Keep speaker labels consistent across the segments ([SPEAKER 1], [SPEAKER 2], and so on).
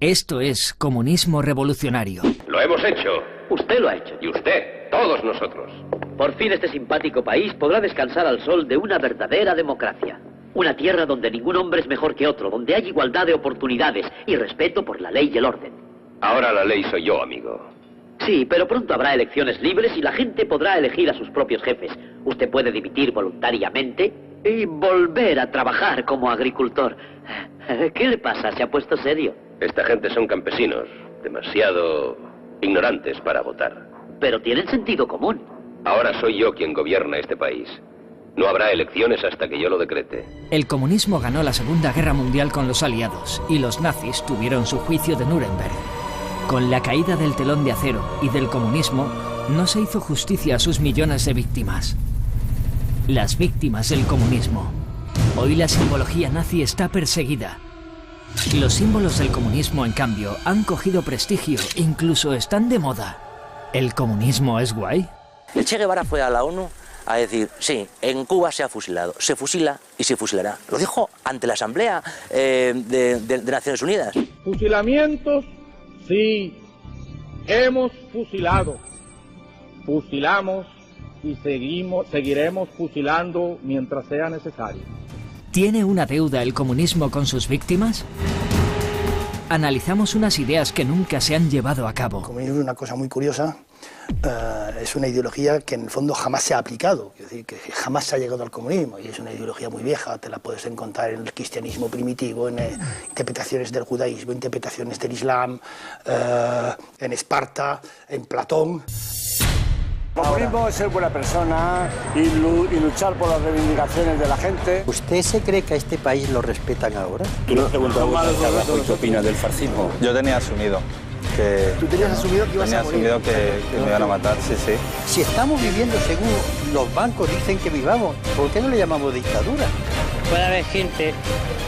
[SPEAKER 1] Esto es comunismo revolucionario.
[SPEAKER 2] Lo hemos hecho.
[SPEAKER 3] Usted lo ha hecho.
[SPEAKER 2] Y usted. Todos nosotros.
[SPEAKER 3] Por fin este simpático país podrá descansar al sol de una verdadera democracia. Una tierra donde ningún hombre es mejor que otro, donde hay igualdad de oportunidades y respeto por la ley y el orden.
[SPEAKER 2] Ahora la ley soy yo, amigo.
[SPEAKER 3] Sí, pero pronto habrá elecciones libres y la gente podrá elegir a sus propios jefes. Usted puede dimitir voluntariamente y volver a trabajar como agricultor. ¿Qué le pasa? ¿Se ha puesto serio?
[SPEAKER 2] Esta gente son campesinos, demasiado ignorantes para votar.
[SPEAKER 3] Pero tienen sentido común.
[SPEAKER 2] Ahora soy yo quien gobierna este país. No habrá elecciones hasta que yo lo decrete.
[SPEAKER 1] El comunismo ganó la Segunda Guerra Mundial con los aliados y los nazis tuvieron su juicio de Nuremberg. Con la caída del telón de acero y del comunismo, no se hizo justicia a sus millones de víctimas. Las víctimas del comunismo. Hoy la simbología nazi está perseguida. Los símbolos del comunismo, en cambio, han cogido prestigio, incluso están de moda. ¿El comunismo es guay?
[SPEAKER 4] El Che Guevara fue a la ONU a decir, sí, en Cuba se ha fusilado, se fusila y se fusilará. Lo dijo ante la Asamblea de Naciones Unidas.
[SPEAKER 5] Fusilamientos, sí, hemos fusilado, fusilamos y seguiremos fusilando mientras sea necesario.
[SPEAKER 1] ¿Tiene una deuda el comunismo con sus víctimas? Analizamos unas ideas que nunca se han llevado a cabo.
[SPEAKER 6] El comunismo es una cosa muy curiosa, es una ideología que en el fondo jamás se ha aplicado, es decir, que jamás se ha llegado al comunismo, y es una ideología muy vieja, te la puedes encontrar en el cristianismo primitivo, en interpretaciones del judaísmo, interpretaciones del islam, en Esparta, en Platón.
[SPEAKER 7] El comunismo es ser buena persona y luchar por las reivindicaciones de la gente.
[SPEAKER 8] ¿Usted se cree que a este país lo respetan ahora?
[SPEAKER 9] Tú le preguntas qué opinas del fascismo.
[SPEAKER 10] Yo tenía asumido que...
[SPEAKER 6] ¿Tú tenías asumido que ibas a morir?
[SPEAKER 10] Tenía asumido que me iban a matar, sí, sí.
[SPEAKER 8] Si estamos viviendo según los bancos dicen que vivamos, ¿por qué no le llamamos dictadura?
[SPEAKER 11] Puede haber gente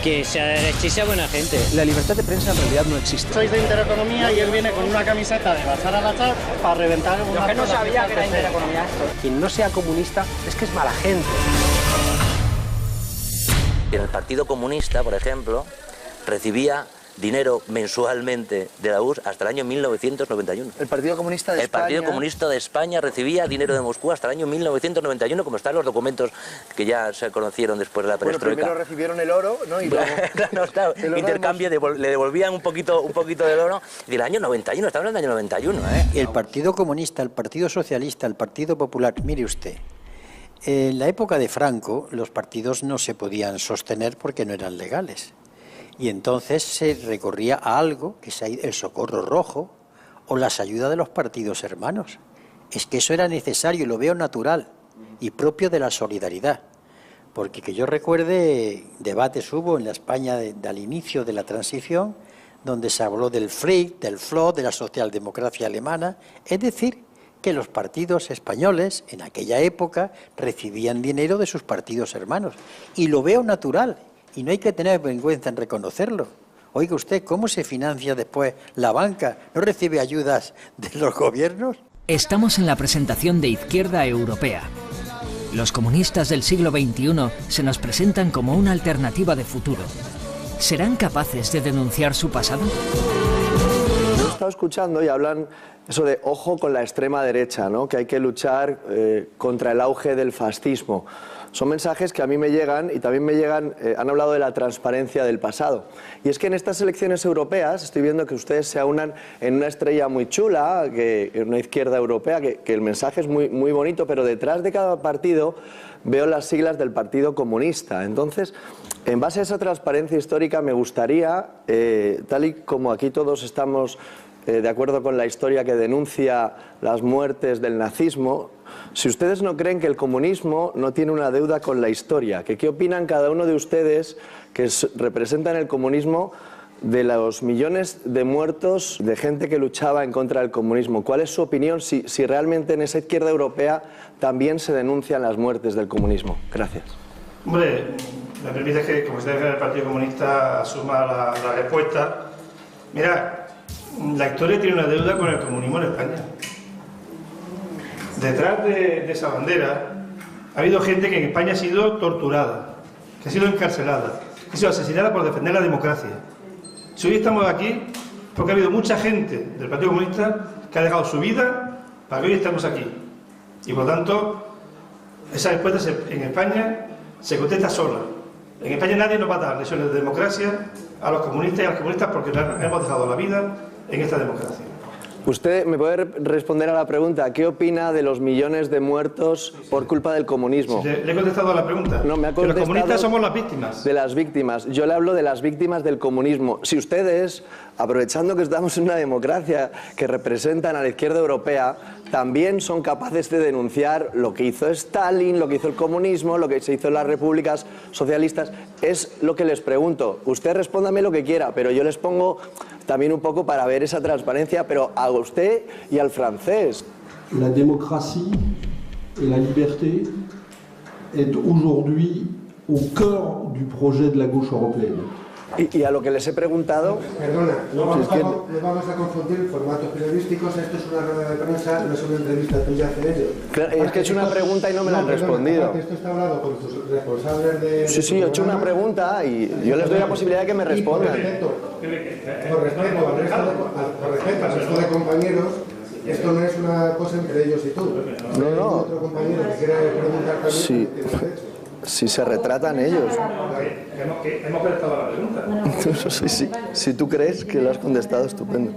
[SPEAKER 11] que sea derecha y sea buena gente.
[SPEAKER 12] La libertad de prensa en realidad no existe.
[SPEAKER 13] Sois de Intereconomía y él viene con una camiseta de Bachar a Bachar para reventar una...
[SPEAKER 14] Yo que no sabía que era Intereconomía esto.
[SPEAKER 12] Quien no sea comunista es que es mala gente.
[SPEAKER 4] En el Partido Comunista, por ejemplo, recibía dinero mensualmente de la URSS hasta el año 1991.
[SPEAKER 6] El Partido Comunista de España...
[SPEAKER 4] El Partido Comunista de España recibía dinero de Moscú hasta el año 1991, como están los documentos que ya se conocieron después de la perestroika.
[SPEAKER 6] Bueno, primero recibieron el oro, ¿no? Y luego...
[SPEAKER 4] claro, intercambio, le devolvían un poquito del oro. Y del año 91, estamos hablando del año 91, ¿eh?
[SPEAKER 8] El Partido Comunista, el Partido Socialista, el Partido Popular, mire usted, en la época de Franco los partidos no se podían sostener porque no eran legales. Y entonces se recorría a algo, que es el Socorro Rojo o las ayudas de los partidos hermanos. Es que eso era necesario y lo veo natural y propio de la solidaridad. Porque que yo recuerde, debates hubo en la España al inicio de la transición, donde se habló del Frick, del FLO, de la socialdemocracia alemana, es decir, que los partidos españoles en aquella época recibían dinero de sus partidos hermanos. Y lo veo natural. Y no hay que tener vergüenza en reconocerlo. Oiga usted, ¿cómo se financia después la banca? ¿No recibe ayudas de los gobiernos?
[SPEAKER 1] Estamos en la presentación de Izquierda Europea. Los comunistas del siglo XXI se nos presentan como una alternativa de futuro. ¿Serán capaces de denunciar su pasado?
[SPEAKER 15] He estado escuchando y hablan eso de ojo con la extrema derecha, ¿no? Que hay que luchar contra el auge del fascismo. Son mensajes que a mí me llegan y también me llegan, han hablado de la transparencia del pasado. Y es que en estas elecciones europeas estoy viendo que ustedes se aunan en una estrella muy chula, en una izquierda europea, que el mensaje es muy, muy bonito, pero detrás de cada partido veo las siglas del Partido Comunista. Entonces, en base a esa transparencia histórica me gustaría, tal y como aquí todos estamos de acuerdo con la historia que denuncia las muertes del nazismo, si ustedes no creen que el comunismo no tiene una deuda con la historia, que qué opinan cada uno de ustedes que representan el comunismo de los millones de muertos de gente que luchaba en contra del comunismo. ¿Cuál es su opinión si realmente en esa izquierda europea también se denuncian las muertes del comunismo? Gracias.
[SPEAKER 16] Hombre, me permite que, como usted del Partido Comunista, asuma la respuesta. Mira, la historia tiene una deuda con el comunismo en España. Detrás de esa bandera ha habido gente que en España ha sido torturada, que ha sido encarcelada, que ha sido asesinada por defender la democracia. Si hoy estamos aquí porque ha habido mucha gente del Partido Comunista que ha dejado su vida para que hoy estemos aquí. Y por lo tanto, esa respuesta en España se contesta sola. En España nadie nos va a dar lecciones de democracia a los comunistas y a los comunistas porque hemos dejado la vida en esta democracia.
[SPEAKER 15] ¿Usted me puede responder a la pregunta? ¿Qué opina de los millones de muertos por culpa del comunismo?
[SPEAKER 16] Sí, le he contestado a la pregunta.
[SPEAKER 15] No, me ha contestado.
[SPEAKER 16] Que los comunistas somos las víctimas.
[SPEAKER 15] De las víctimas. Yo le hablo de las víctimas del comunismo. Si ustedes, aprovechando que estamos en una democracia que representan a la izquierda europea, también son capaces de denunciar lo que hizo Stalin, lo que hizo el comunismo, lo que se hizo en las repúblicas socialistas, es lo que les pregunto. Usted respóndame lo que quiera, pero yo les pongo también un poco para ver esa transparencia, pero a usted y al francés.
[SPEAKER 17] La démocratie et la liberté est aujourd'hui au cœur du projet de la gauche européenne.
[SPEAKER 15] Y a lo que les he preguntado...
[SPEAKER 18] Perdona, no vamos a confundir formatos periodísticos. Esto es una rueda de prensa, no es una entrevista tuya hacia ellos.
[SPEAKER 15] Es que he hecho una pregunta y no me la han respondido.
[SPEAKER 18] Esto está hablado con tus responsables de...
[SPEAKER 15] Sí, he hecho una pregunta y yo les doy la posibilidad de que me respondan.
[SPEAKER 18] Por respeto al resto de compañeros, esto no es una cosa entre ellos y tú.
[SPEAKER 15] No.
[SPEAKER 18] Otro compañero que quiera preguntar también...
[SPEAKER 15] Sí. Si se retratan ellos.
[SPEAKER 16] Hemos contestado la pregunta.
[SPEAKER 15] Si tú crees que lo has contestado, estupendo.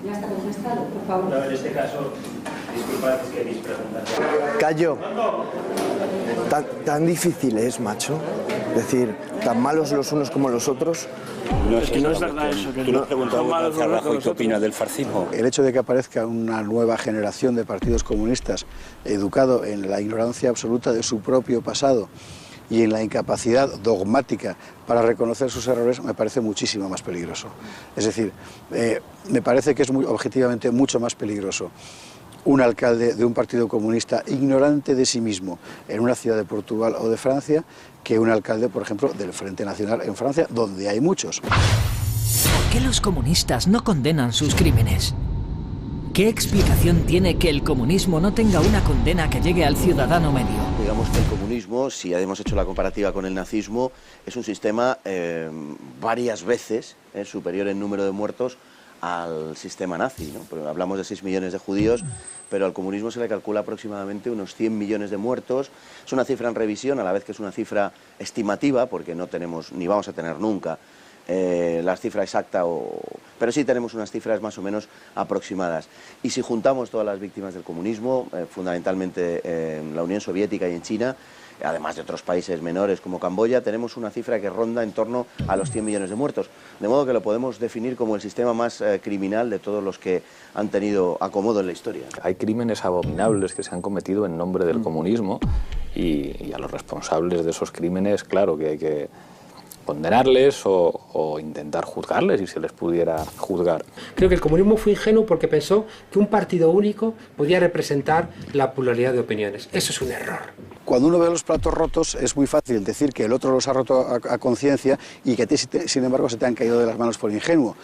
[SPEAKER 19] Ya está contestado, por favor.
[SPEAKER 20] No, en este caso, disculpad, es que mis preguntas...
[SPEAKER 15] Callo. Tan difícil es, macho. Es decir, tan malos los unos como los otros.
[SPEAKER 9] No, es que no es verdad eso. Tú le has preguntado a Rajoy qué opina del fascismo.
[SPEAKER 21] El hecho de que aparezca una nueva generación de partidos comunistas educado en la ignorancia absoluta de su propio pasado y en la incapacidad dogmática para reconocer sus errores me parece muchísimo más peligroso. Es decir, me parece que es objetivamente mucho más peligroso un alcalde de un partido comunista ignorante de sí mismo en una ciudad de Portugal o de Francia que un alcalde, por ejemplo, del Frente Nacional en Francia, donde hay muchos.
[SPEAKER 1] ¿Por qué los comunistas no condenan sus crímenes? ¿Qué explicación tiene que el comunismo no tenga una condena que llegue al ciudadano medio?
[SPEAKER 22] Digamos que el comunismo, si ya hemos hecho la comparativa con el nazismo, es un sistema varias veces superior en número de muertos al sistema nazi, ¿no? Porque hablamos de 6 millones de judíos, pero al comunismo se le calcula aproximadamente unos 100 millones de muertos. Es una cifra en revisión, a la vez que es una cifra estimativa, porque no tenemos, ni vamos a tener nunca, la cifra exacta, pero sí tenemos unas cifras más o menos aproximadas. Y si juntamos todas las víctimas del comunismo, fundamentalmente en la Unión Soviética y en China, además de otros países menores como Camboya, tenemos una cifra que ronda en torno a los 100 millones de muertos. De modo que lo podemos definir como el sistema más criminal de todos los que han tenido acomodo en la historia.
[SPEAKER 23] Hay crímenes abominables que se han cometido en nombre del comunismo y a los responsables de esos crímenes, claro que hay que condenarles o intentar juzgarles si se les pudiera juzgar.
[SPEAKER 12] Creo que el comunismo fue ingenuo porque pensó que un partido único podía representar la pluralidad de opiniones. Eso es un error.
[SPEAKER 21] Cuando uno ve los platos rotos es muy fácil decir que el otro los ha roto a conciencia y que a ti, sin embargo, se te han caído de las manos por ingenuo.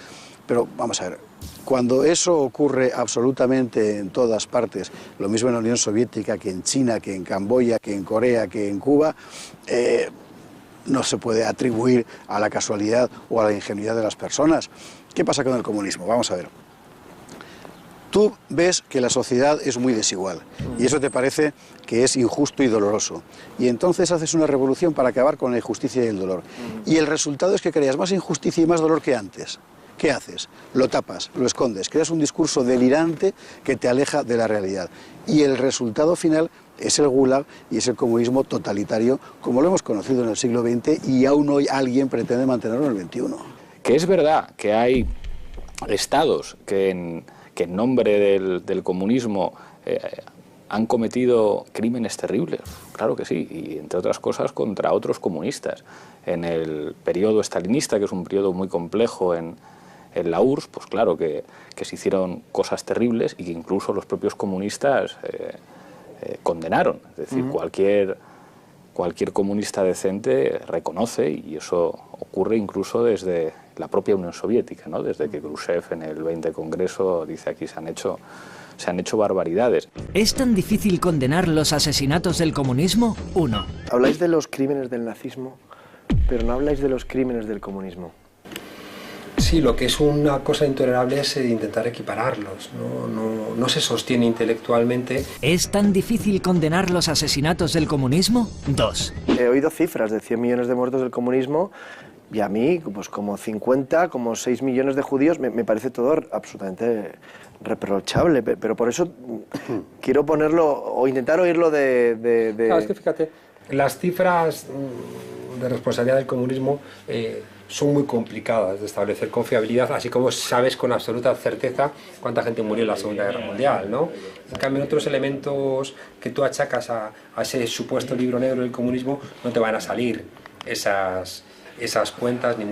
[SPEAKER 21] Pero vamos a ver, cuando eso ocurre absolutamente en todas partes, lo mismo en la Unión Soviética que en China, que en Camboya, que en Corea, que en Cuba, no se puede atribuir a la casualidad o a la ingenuidad de las personas. ¿Qué pasa con el comunismo? Vamos a ver. Tú ves que la sociedad es muy desigual y eso te parece que es injusto y doloroso. Y entonces haces una revolución para acabar con la injusticia y el dolor. Y el resultado es que creas más injusticia y más dolor que antes. ¿Qué haces? Lo tapas, lo escondes, creas un discurso delirante que te aleja de la realidad. Y el resultado final es el Gulag y es el comunismo totalitario, como lo hemos conocido en el siglo XX y aún hoy alguien pretende mantenerlo en el XXI.
[SPEAKER 23] Que es verdad que hay estados que en nombre del comunismo han cometido crímenes terribles, claro que sí, y entre otras cosas contra otros comunistas. En el periodo estalinista, que es un periodo muy complejo en la URSS, pues claro que se hicieron cosas terribles y que incluso los propios comunistas condenaron. Es decir, cualquier comunista decente reconoce, y eso ocurre incluso desde la propia Unión Soviética, ¿no? Desde que Khrushchev en el 20 Congreso dice aquí se han hecho barbaridades.
[SPEAKER 1] ¿Es tan difícil condenar los asesinatos del comunismo? 1.
[SPEAKER 15] Habláis de los crímenes del nazismo, pero no habláis de los crímenes del comunismo.
[SPEAKER 12] Sí, lo que es una cosa intolerable es intentar equipararlos, no se sostiene intelectualmente.
[SPEAKER 1] ¿Es tan difícil condenar los asesinatos del comunismo? 2.
[SPEAKER 15] He oído cifras de 100 millones de muertos del comunismo y a mí, pues como 50, como 6 millones de judíos, me parece todo absolutamente reprochable, pero por eso quiero ponerlo, o intentar oírlo de...
[SPEAKER 12] Claro, es que fíjate, las cifras de responsabilidad del comunismo son muy complicadas de establecer con fiabilidad, así como sabes con absoluta certeza cuánta gente murió en la Segunda Guerra Mundial, ¿no? En cambio, otros elementos que tú achacas a ese supuesto libro negro del comunismo no te van a salir esas cuentas, ni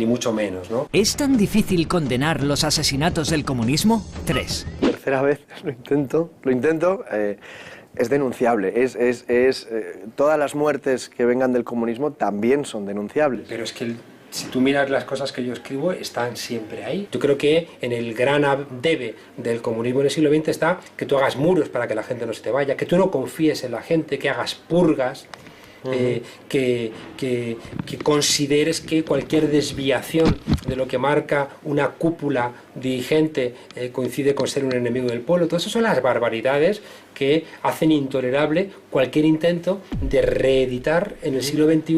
[SPEAKER 12] mucho menos, ¿no?
[SPEAKER 1] ¿Es tan difícil condenar los asesinatos del comunismo? 3.
[SPEAKER 15] Tercera vez lo intento. Es denunciable. Todas las muertes que vengan del comunismo también son denunciables.
[SPEAKER 12] Pero es que si tú miras las cosas que yo escribo, están siempre ahí. Yo creo que en el gran debe del comunismo en el siglo XX está que tú hagas muros para que la gente no se te vaya, que tú no confíes en la gente, que hagas purgas, que consideres que cualquier desviación de lo que marca una cúpula dirigente coincide con ser un enemigo del pueblo. Todas esas son las barbaridades que hacen intolerable cualquier intento de reeditar en el siglo XXI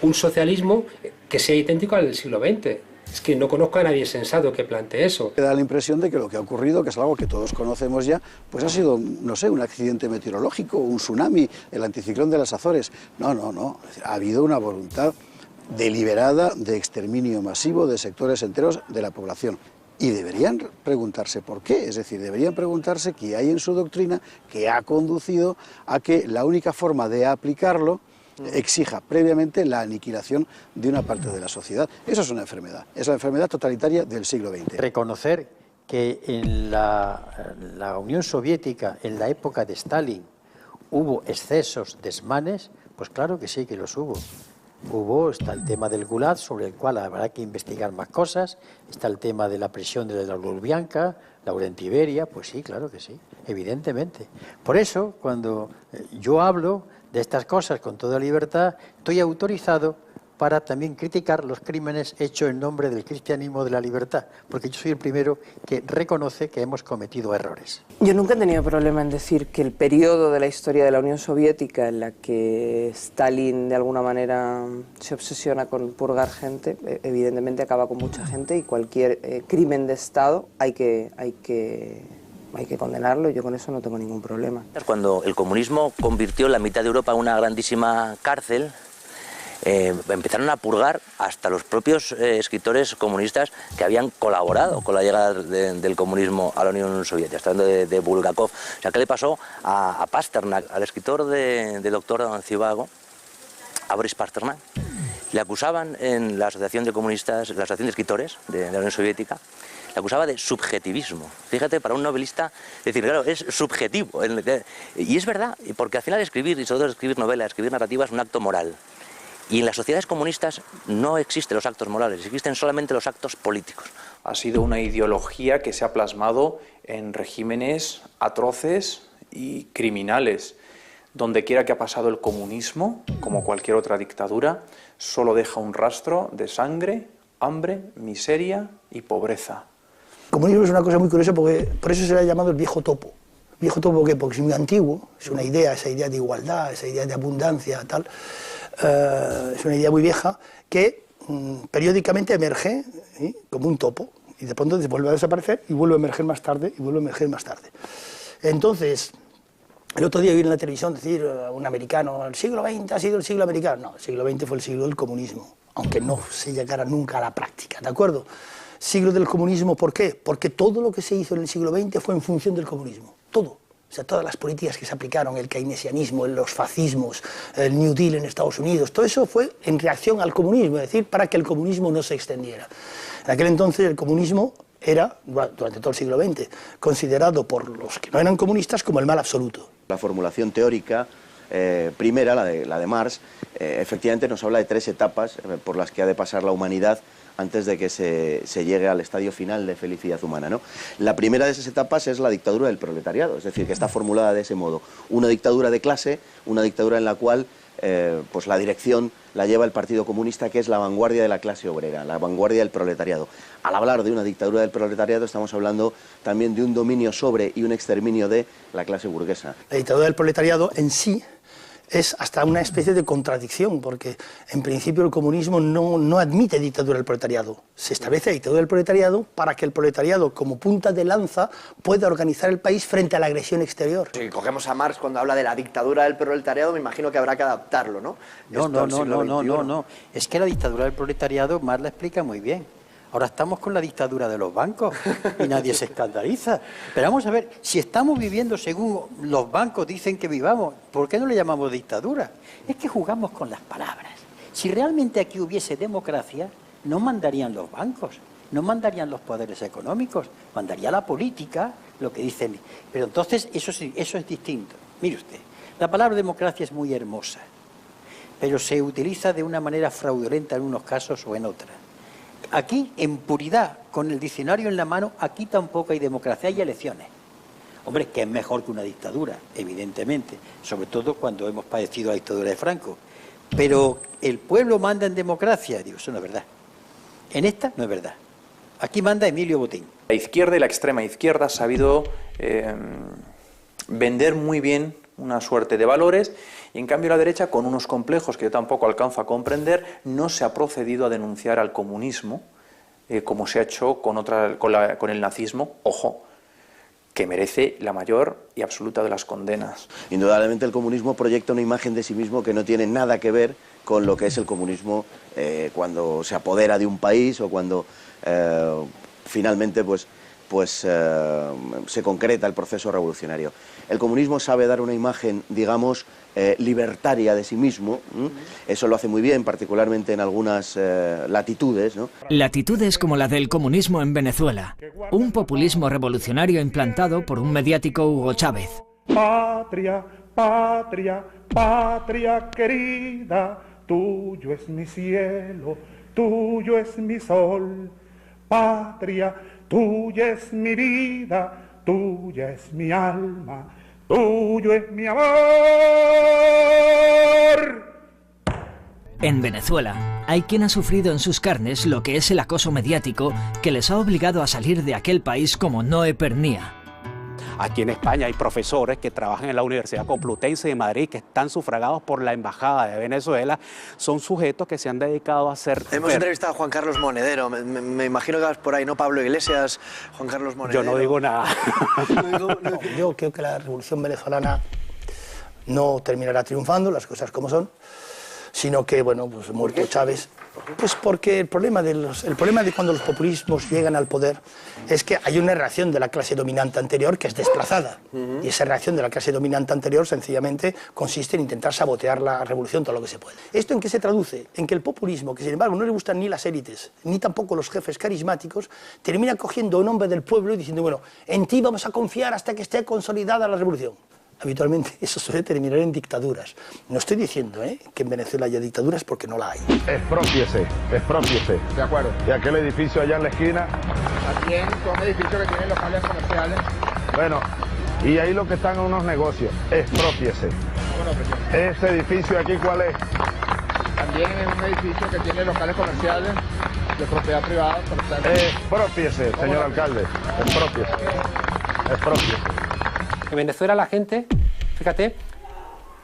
[SPEAKER 12] un socialismo que sea idéntico al del siglo XX. Es que no conozco a nadie sensato que plantee eso.
[SPEAKER 21] Me da la impresión de que lo que ha ocurrido, que es algo que todos conocemos ya, pues ha sido, no sé, un accidente meteorológico, un tsunami, el anticiclón de las Azores. No. Ha habido una voluntad deliberada de exterminio masivo de sectores enteros de la población. Y deberían preguntarse por qué, es decir, deberían preguntarse qué hay en su doctrina que ha conducido a que la única forma de aplicarlo exija previamente la aniquilación de una parte de la sociedad. Eso es una enfermedad, es la enfermedad totalitaria del siglo XX.
[SPEAKER 8] Reconocer que en la Unión Soviética, en la época de Stalin, hubo excesos, desmanes, pues claro que sí que los hubo. Está el tema del Gulag, sobre el cual habrá que investigar más cosas, está el tema de la prisión de la Lubyanka, Laurentiberia, pues sí, claro que sí, evidentemente. Por eso, cuando yo hablo de estas cosas con toda libertad, estoy autorizado para también criticar los crímenes hechos en nombre del cristianismo de la libertad, porque yo soy el primero que reconoce que hemos cometido errores.
[SPEAKER 2] Yo nunca he tenido problema en decir que el periodo de la historia de la Unión Soviética en la que Stalin de alguna manera se obsesiona con purgar gente, evidentemente acaba con mucha gente, y cualquier crimen de Estado hay que condenarlo, yo con eso no tengo ningún problema.
[SPEAKER 4] Cuando el comunismo convirtió la mitad de Europa en una grandísima cárcel, empezaron a purgar hasta los propios escritores comunistas que habían colaborado con la llegada del comunismo a la Unión Soviética. Estoy hablando de Bulgakov. O sea, ¿qué le pasó a Pasternak, al escritor de Doctor Zhivago, a Boris Pasternak? Le acusaban en la Asociación de Comunistas, la Asociación de Escritores de la Unión Soviética, le acusaba de subjetivismo. Fíjate, para un novelista, decir, claro, es subjetivo. Y es verdad, porque al final escribir, y sobre todo escribir novelas, escribir narrativa, es un acto moral. Y en las sociedades comunistas no existen los actos morales, existen solamente los actos políticos.
[SPEAKER 3] Ha sido una ideología que se ha plasmado en regímenes atroces y criminales. Donde quiera que ha pasado el comunismo, como cualquier otra dictadura, solo deja un rastro de sangre, hambre, miseria y pobreza.
[SPEAKER 6] El comunismo es una cosa muy curiosa porque por eso se le ha llamado el viejo topo. ¿Viejo topo qué? Porque es muy antiguo, es una idea, esa idea de igualdad, esa idea de abundancia, tal. Es una idea muy vieja que periódicamente emerge como un topo y de pronto vuelve a desaparecer y vuelve a emerger más tarde y vuelve a emerger más tarde. Entonces, el otro día vi en la televisión decir un americano, el siglo XX ha sido el siglo americano. No, el siglo XX fue el siglo del comunismo, aunque no se llegara nunca a la práctica, ¿de acuerdo? Siglo del comunismo, ¿por qué? Porque todo lo que se hizo en el siglo XX fue en función del comunismo, todo. O sea, todas las políticas que se aplicaron, el keynesianismo, los fascismos, el New Deal en Estados Unidos, todo eso fue en reacción al comunismo, es decir, para que el comunismo no se extendiera. En aquel entonces el comunismo era, durante todo el siglo XX, considerado por los que no eran comunistas como el mal absoluto.
[SPEAKER 22] La formulación teórica primera, la de Marx, efectivamente nos habla de 3 etapas por las que ha de pasar la humanidad antes de que se llegue al estadio final de felicidad humana, ¿no? La primera de esas etapas es la dictadura del proletariado, es decir, que está formulada de ese modo. Una dictadura de clase, una dictadura en la cual pues la dirección la lleva el Partido Comunista, que es la vanguardia de la clase obrera, la vanguardia del proletariado. Al hablar de una dictadura del proletariado estamos hablando también de un dominio sobre y un exterminio de la clase burguesa.
[SPEAKER 6] La dictadura del proletariado en sí es hasta una especie de contradicción, porque en principio el comunismo no admite dictadura del proletariado. Se establece la dictadura del proletariado para que el proletariado, como punta de lanza, pueda organizar el país frente a la agresión exterior.
[SPEAKER 15] Si cogemos a Marx cuando habla de la dictadura del proletariado, me imagino que habrá que adaptarlo, ¿no?
[SPEAKER 8] No. Es que la dictadura del proletariado Marx la explica muy bien. Ahora estamos con la dictadura de los bancos y nadie se escandaliza. Pero vamos a ver, si estamos viviendo según los bancos dicen que vivamos, ¿por qué no le llamamos dictadura? Es que jugamos con las palabras. Si realmente aquí hubiese democracia, no mandarían los bancos, no mandarían los poderes económicos, mandaría la política, lo que dicen. Pero entonces eso es distinto. Mire usted, la palabra democracia es muy hermosa, pero se utiliza de una manera fraudulenta en unos casos o en otras. Aquí, en puridad, con el diccionario en la mano, aquí tampoco hay democracia, hay elecciones. Hombre, que es mejor que una dictadura, evidentemente, sobre todo cuando hemos padecido la dictadura de Franco. Pero el pueblo manda en democracia, digo, eso no es verdad. En esta no es verdad. Aquí manda Emilio Botín.
[SPEAKER 3] La izquierda y la extrema izquierda ha sabido vender muy bien una suerte de valores, y en cambio la derecha, con unos complejos que yo tampoco alcanzo a comprender, no se ha procedido a denunciar al comunismo como se ha hecho con el nazismo, ojo, que merece la mayor y absoluta de las condenas.
[SPEAKER 22] Indudablemente el comunismo proyecta una imagen de sí mismo que no tiene nada que ver con lo que es el comunismo cuando se apodera de un país o cuando finalmente se concreta el proceso revolucionario. El comunismo sabe dar una imagen, digamos, libertaria de sí mismo. Eso lo hace muy bien, particularmente en algunas latitudes, ¿no?
[SPEAKER 1] Latitudes como la del comunismo en Venezuela, un populismo revolucionario implantado por un mediático Hugo Chávez.
[SPEAKER 5] Patria, patria, patria querida, tuyo es mi cielo, tuyo es mi sol. Patria, tuya es mi vida, tuya es mi alma, tuyo es mi amor.
[SPEAKER 1] En Venezuela, hay quien ha sufrido en sus carnes lo que es el acoso mediático que les ha obligado a salir de aquel país como Noé Pernía.
[SPEAKER 7] Aquí en España hay profesores que trabajan en la Universidad Complutense de Madrid, que están sufragados por la Embajada de Venezuela. Son sujetos que se han dedicado a hacer...
[SPEAKER 15] Hemos entrevistado a Juan Carlos Monedero, me imagino que vas por ahí, ¿no? Pablo Iglesias, Juan Carlos Monedero...
[SPEAKER 7] Yo no digo nada.
[SPEAKER 6] Yo creo que la revolución venezolana no terminará triunfando, las cosas como son, sino que, bueno, pues muerto Chávez... Pues porque el problema de cuando los populismos llegan al poder es que hay una reacción de la clase dominante anterior que es desplazada. Y esa reacción de la clase dominante anterior sencillamente consiste en intentar sabotear la revolución todo lo que se puede. ¿Esto en qué se traduce? En que el populismo, que sin embargo no le gustan ni las élites, ni tampoco los jefes carismáticos, termina cogiendo un nombre del pueblo y diciendo, bueno, en ti vamos a confiar hasta que esté consolidada la revolución. Habitualmente eso suele terminar en dictaduras. No estoy diciendo que en Venezuela haya dictaduras porque no la hay.
[SPEAKER 10] Expropiese. De acuerdo. Y aquel edificio allá en la esquina.
[SPEAKER 24] Aquí son edificios que tienen locales comerciales.
[SPEAKER 10] Bueno, y ahí lo que están en unos negocios. Expropiese. ¿Ese edificio aquí cuál es?
[SPEAKER 24] También es un edificio que tiene locales comerciales de propiedad privada.
[SPEAKER 10] Expropiese, señor alcalde. Expropiese.
[SPEAKER 12] En Venezuela la gente, fíjate,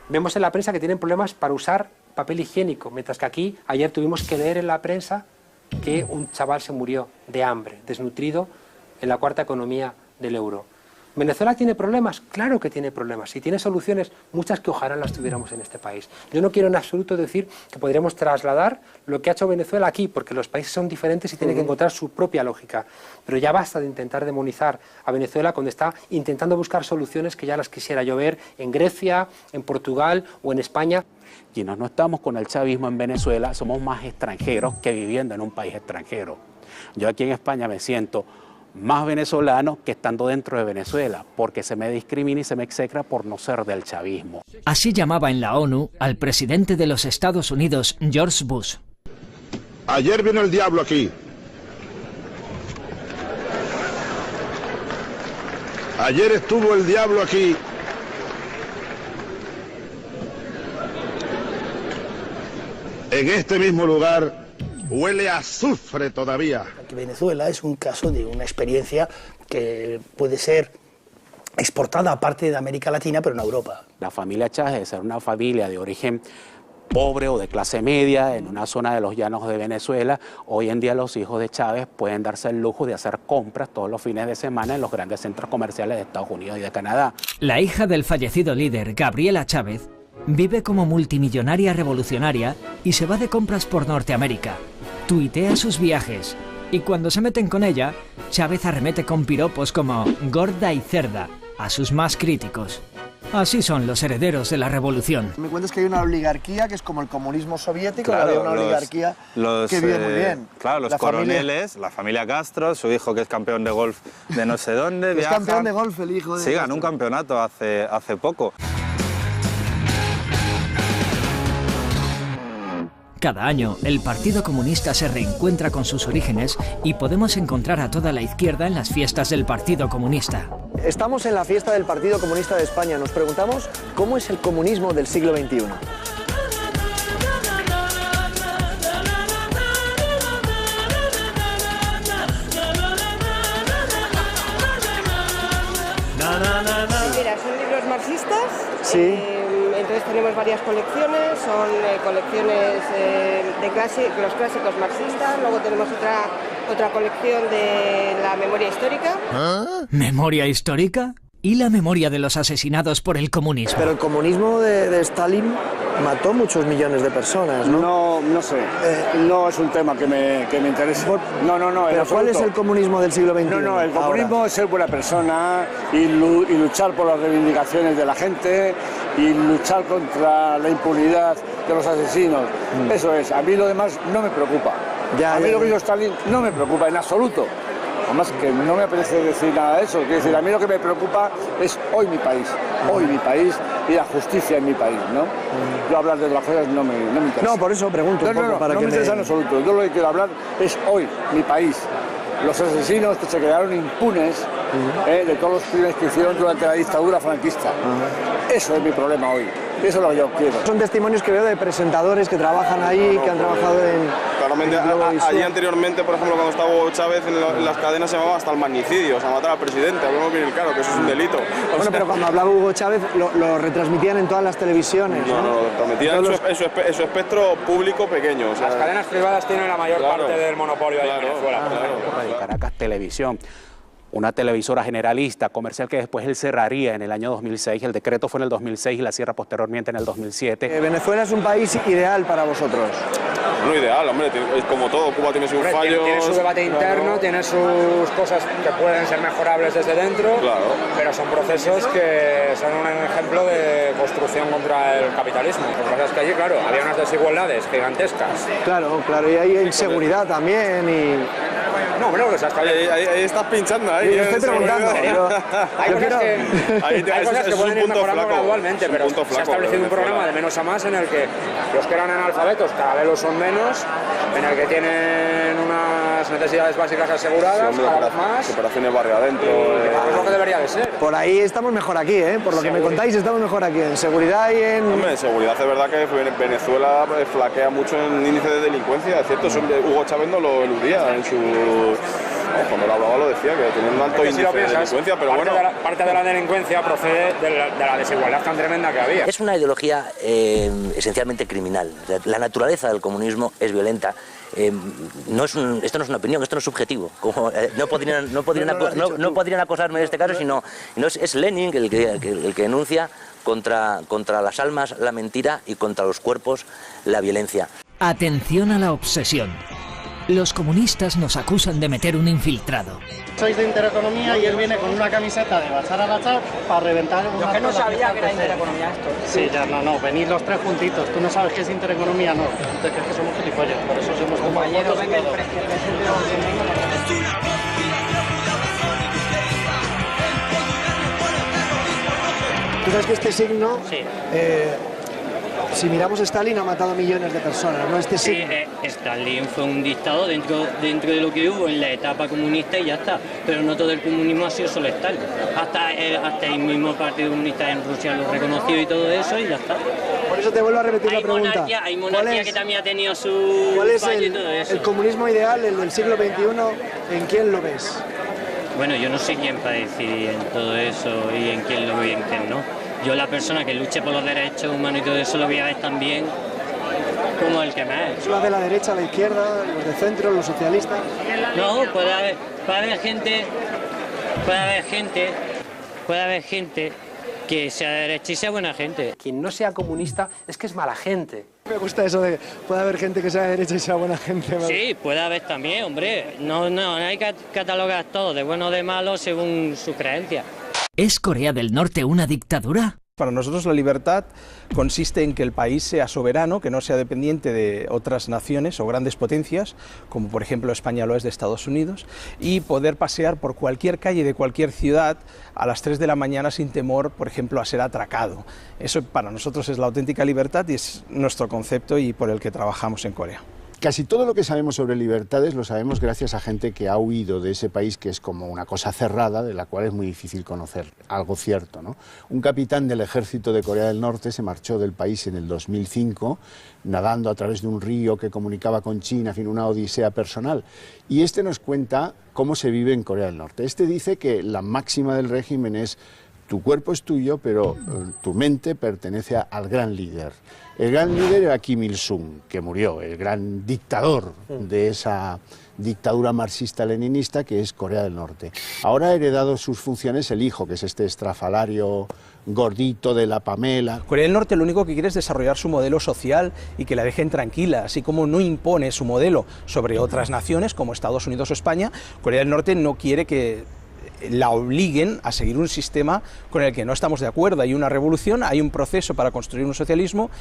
[SPEAKER 12] vemos en la prensa que tienen problemas para usar papel higiénico, mientras que aquí ayer tuvimos que leer en la prensa que un chaval se murió de hambre, desnutrido, en la cuarta economía del euro. ¿Venezuela tiene problemas? Claro que tiene problemas y tiene soluciones, muchas que ojalá las tuviéramos en este país. Yo no quiero en absoluto decir que podríamos trasladar lo que ha hecho Venezuela aquí, porque los países son diferentes y tienen que encontrar su propia lógica. Pero ya basta de intentar demonizar a Venezuela cuando está intentando buscar soluciones que ya las quisiera yo ver en Grecia, en Portugal o en España.
[SPEAKER 7] Quienes no estamos con el chavismo en Venezuela somos más extranjeros que viviendo en un país extranjero. Yo aquí en España me siento más venezolano que estando dentro de Venezuela, porque se me discrimina y se me execra por no ser del chavismo.
[SPEAKER 1] Así llamaba en la ONU al presidente de los Estados Unidos, George Bush.
[SPEAKER 10] Ayer vino el diablo aquí. Ayer estuvo el diablo aquí. en este mismo lugar, huele a azufre todavía.
[SPEAKER 6] Venezuela es un caso de una experiencia que puede ser exportada a parte de América Latina, pero en Europa.
[SPEAKER 7] La familia Chávez, de ser una familia de origen pobre o de clase media en una zona de los llanos de Venezuela, hoy en día los hijos de Chávez pueden darse el lujo de hacer compras todos los fines de semana en los grandes centros comerciales de Estados Unidos y de Canadá.
[SPEAKER 1] La hija del fallecido líder, Gabriela Chávez, vive como multimillonaria revolucionaria y se va de compras por Norteamérica. Tuitea sus viajes y cuando se meten con ella, Chávez arremete con piropos como gorda y cerda a sus más críticos. Así son los herederos de la revolución.
[SPEAKER 15] Me cuentas que hay una oligarquía que es como el comunismo soviético,
[SPEAKER 11] claro,
[SPEAKER 15] había una oligarquía que vive muy bien.
[SPEAKER 11] Claro, los coroneles, la familia Castro, su hijo que es campeón de golf de no sé dónde.
[SPEAKER 15] ¿Es campeón de golf el hijo de
[SPEAKER 11] Sí, ganó un campeonato hace poco.
[SPEAKER 1] Cada año, el Partido Comunista se reencuentra con sus orígenes y podemos encontrar a toda la izquierda en las fiestas del Partido Comunista.
[SPEAKER 15] Estamos en la fiesta del Partido Comunista de España. Nos preguntamos cómo es el comunismo del siglo XXI.
[SPEAKER 13] Mira, son libros marxistas.
[SPEAKER 15] Sí.
[SPEAKER 13] Entonces tenemos varias colecciones, son colecciones de los clásicos marxistas, luego tenemos otra colección de la memoria histórica.
[SPEAKER 1] ¿Memoria histórica? ¿Y la memoria de los asesinados por el comunismo?
[SPEAKER 15] Pero el comunismo de Stalin mató muchos millones de personas, ¿no?
[SPEAKER 14] No sé, no es un tema que me interese. No.
[SPEAKER 15] ¿Pero cuál es el comunismo del siglo XXI?
[SPEAKER 14] No, el comunismo es ser buena persona y luchar por las reivindicaciones de la gente y luchar contra la impunidad de los asesinos. Eso es, a mí lo demás no me preocupa. A mí lo que hizo Stalin no me preocupa en absoluto. Además que no me apetece decir nada de eso. Quiero decir, a mí lo que me preocupa es hoy mi país y la justicia en mi país, ¿no? Yo hablar de otras cosas no me interesa.
[SPEAKER 15] No, por eso pregunto un poco para
[SPEAKER 14] no
[SPEAKER 15] que
[SPEAKER 14] me interesa en absoluto. Yo lo que quiero hablar es hoy mi país. Los asesinos que se quedaron impunes de todos los crímenes que hicieron durante la dictadura franquista. Eso es mi problema hoy. Eso es lo que yo quiero.
[SPEAKER 15] Son testimonios que veo de presentadores que trabajan ahí, que han trabajado en...
[SPEAKER 17] Claramente, allí anteriormente, por ejemplo, cuando estaba Hugo Chávez, en las cadenas se llamaba hasta el magnicidio, o sea, matar al presidente, hablamos bien claro, que eso es un delito.
[SPEAKER 15] Bueno, pero cuando hablaba Hugo Chávez lo retransmitían en todas las televisiones, ¿no?
[SPEAKER 17] No, lo retransmitían en su espectro público pequeño. O sea,
[SPEAKER 25] las cadenas privadas tienen la mayor parte del monopolio ahí en Venezuela.
[SPEAKER 7] Caracas Televisión, una televisora generalista, comercial, que después él cerraría en el año 2006. El decreto fue en el 2006 y la cierra posteriormente en el 2007.
[SPEAKER 15] ¿Venezuela es un país ideal para vosotros?
[SPEAKER 17] No ideal, hombre, es como todo, Cuba tiene sus fallos.
[SPEAKER 25] Tiene su debate interno, tiene sus cosas que pueden ser mejorables desde dentro, pero son procesos que son un ejemplo de construcción contra el capitalismo. Lo que pasa es que allí, claro, había unas desigualdades gigantescas.
[SPEAKER 15] Claro, y hay inseguridad también y...
[SPEAKER 25] No, hombre, pues hasta
[SPEAKER 17] ahí estás pinchando, ahí.
[SPEAKER 15] Yo estoy preguntando, pero...
[SPEAKER 25] Hay cosas que pueden ir mejorando gradualmente, pero se ha establecido un programa de menos a más en el que los que eran analfabetos cada vez lo son menos, en el que tienen unas necesidades básicas aseguradas, cada vez más.
[SPEAKER 17] Operaciones barrio adentro.
[SPEAKER 25] Es lo que debería de ser.
[SPEAKER 15] Por ahí estamos mejor aquí, ¿eh? Por lo que me contáis, estamos mejor aquí, en seguridad y en...
[SPEAKER 17] Hombre, en seguridad es verdad que Venezuela flaquea mucho en índice de delincuencia, es cierto, Hugo Chávez no lo eludía en su... Cuando lo hablaba lo decía, que tenía un alto índice de delincuencia, pero bueno...
[SPEAKER 25] Parte de la delincuencia procede de la desigualdad tan tremenda que había.
[SPEAKER 4] Es una ideología esencialmente criminal. La naturaleza del comunismo es violenta. Esto no es una opinión, esto no es subjetivo. No podrían acosarme en este caso, sino es Lenin el que denuncia contra las almas la mentira y contra los cuerpos la violencia.
[SPEAKER 1] Atención a la obsesión. Los comunistas nos acusan de meter un infiltrado.
[SPEAKER 26] Sois de Intereconomía y él viene con una camiseta de Bachar al-Assad para reventar...
[SPEAKER 25] Yo que no sabía que era Intereconomía esto.
[SPEAKER 26] Sí, ya no, venid los tres juntitos. Tú no sabes qué es Intereconomía, no. Tú te crees que somos gilipollas, por eso somos compañeros.
[SPEAKER 15] Tú sabes que este signo...
[SPEAKER 26] Sí.
[SPEAKER 15] Si miramos, Stalin ha matado millones de personas, ¿no?
[SPEAKER 26] Sí, Stalin fue un dictador dentro de lo que hubo en la etapa comunista y ya está. Pero no todo el comunismo ha sido solo Stalin. Hasta el mismo Partido Comunista en Rusia lo reconoció y todo eso y ya está.
[SPEAKER 9] eso te vuelvo a repetir la pregunta.
[SPEAKER 26] Hay monarquía que también ha tenido su
[SPEAKER 9] ¿Cuál es
[SPEAKER 26] fallo y todo eso.
[SPEAKER 9] el comunismo ideal, el del siglo XXI? ¿En quién lo ves?
[SPEAKER 26] Bueno, yo no soy quien para decidir en todo eso y en quién lo ve y en quién no. Yo la persona que luche por los derechos humanos y todo eso lo voy a ver también como el que más.
[SPEAKER 9] ¿Son los de la derecha, la izquierda, los de centro, los socialistas?
[SPEAKER 26] No, puede haber gente que sea de derecha y sea buena gente.
[SPEAKER 12] Quien no sea comunista es que es mala gente.
[SPEAKER 9] Me gusta eso de puede haber gente que sea de derecha y sea buena gente. ¿Vale?
[SPEAKER 26] Sí, puede haber también, hombre. No hay que catalogar todo de bueno o de malo según su creencia.
[SPEAKER 1] ¿Es Corea del Norte una dictadura?
[SPEAKER 16] Para nosotros la libertad consiste en que el país sea soberano, que no sea dependiente de otras naciones o grandes potencias, como por ejemplo España lo es de Estados Unidos, y poder pasear por cualquier calle de cualquier ciudad a las 3 de la mañana sin temor, por ejemplo, a ser atracado. Eso para nosotros es la auténtica libertad y es nuestro concepto y por el que trabajamos en Corea.
[SPEAKER 21] Casi todo lo que sabemos sobre libertades lo sabemos gracias a gente que ha huido de ese país, que es como una cosa cerrada de la cual es muy difícil conocer algo cierto, ¿no? Un capitán del ejército de Corea del Norte se marchó del país en el 2005 nadando a través de un río que comunicaba con China, en fin, una odisea personal. Y este nos cuenta cómo se vive en Corea del Norte. Este dice que la máxima del régimen es: tu cuerpo es tuyo, pero tu mente pertenece al gran líder. El gran líder era Kim Il-sung, que murió, el gran dictador de esa dictadura marxista-leninista que es Corea del Norte. Ahora ha heredado sus funciones el hijo, que es este estrafalario gordito de la Pamela.
[SPEAKER 16] Corea del Norte lo único que quiere es desarrollar su modelo social y que la dejen tranquila, así como no impone su modelo sobre otras naciones como Estados Unidos o España. Corea del Norte no quiere que la obliguen a seguir un sistema con el que no estamos de acuerdo. Hay una revolución, hay un proceso para construir un socialismo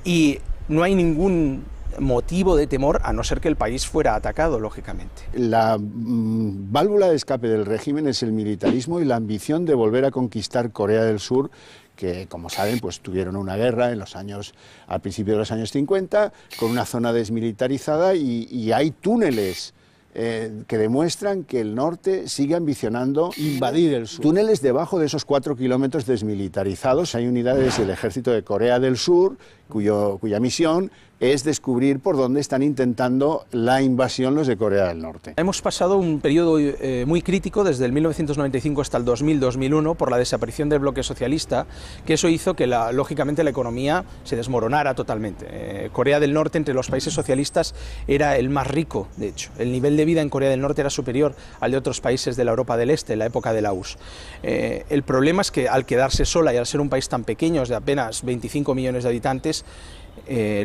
[SPEAKER 16] y no hay ningún motivo de temor a no ser que el país fuera atacado, lógicamente.
[SPEAKER 21] La válvula de escape del régimen es el militarismo y la ambición de volver a conquistar Corea del Sur, que, como saben, pues tuvieron una guerra al principio de los años 50, con una zona desmilitarizada y hay túneles que demuestran que el norte sigue ambicionando invadir el sur. Túneles debajo de esos 4 kilómetros desmilitarizados. Hay unidades del ejército de Corea del Sur cuya misión es descubrir por dónde están intentando la invasión los de Corea del Norte.
[SPEAKER 16] Hemos pasado un periodo muy crítico desde el 1995 hasta el 2000-2001 por la desaparición del bloque socialista, que eso hizo que lógicamente la economía se desmoronara totalmente. Corea del Norte, entre los países socialistas, era el más rico, de hecho. El nivel de vida en Corea del Norte era superior al de otros países de la Europa del Este en la época de la URSS. El problema es que al quedarse sola y al ser un país tan pequeño, de apenas 25 millones de habitantes,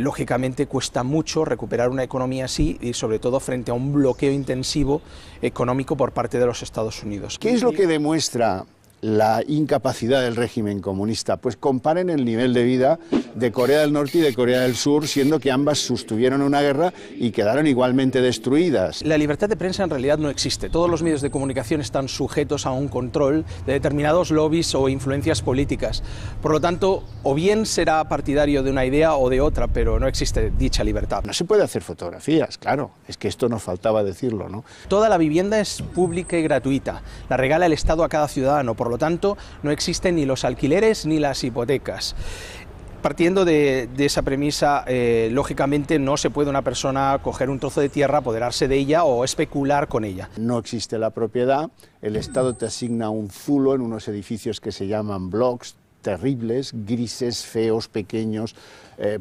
[SPEAKER 16] lógicamente cuesta mucho recuperar una economía así y sobre todo frente a un bloqueo intensivo económico por parte de los Estados Unidos.
[SPEAKER 21] ¿Qué es lo que demuestra la incapacidad del régimen comunista? Pues comparen el nivel de vida de Corea del Norte y de Corea del Sur, siendo que ambas sostuvieron una guerra y quedaron igualmente destruidas.
[SPEAKER 16] La libertad de prensa en realidad no existe. Todos los medios de comunicación están sujetos a un control de determinados lobbies o influencias políticas. Por lo tanto, o bien será partidario de una idea o de otra, pero no existe dicha libertad.
[SPEAKER 21] No se puede hacer fotografías, claro, es que esto nos faltaba decirlo, ¿no?
[SPEAKER 16] Toda la vivienda es pública y gratuita. La regala el Estado a cada ciudadano, por lo tanto, no existen ni los alquileres ni las hipotecas. Partiendo de esa premisa, lógicamente no se puede una persona coger un trozo de tierra, apoderarse de ella o especular con ella.
[SPEAKER 21] No existe la propiedad, el Estado te asigna un zulo en unos edificios que se llaman blocks, terribles, grises, feos, pequeños,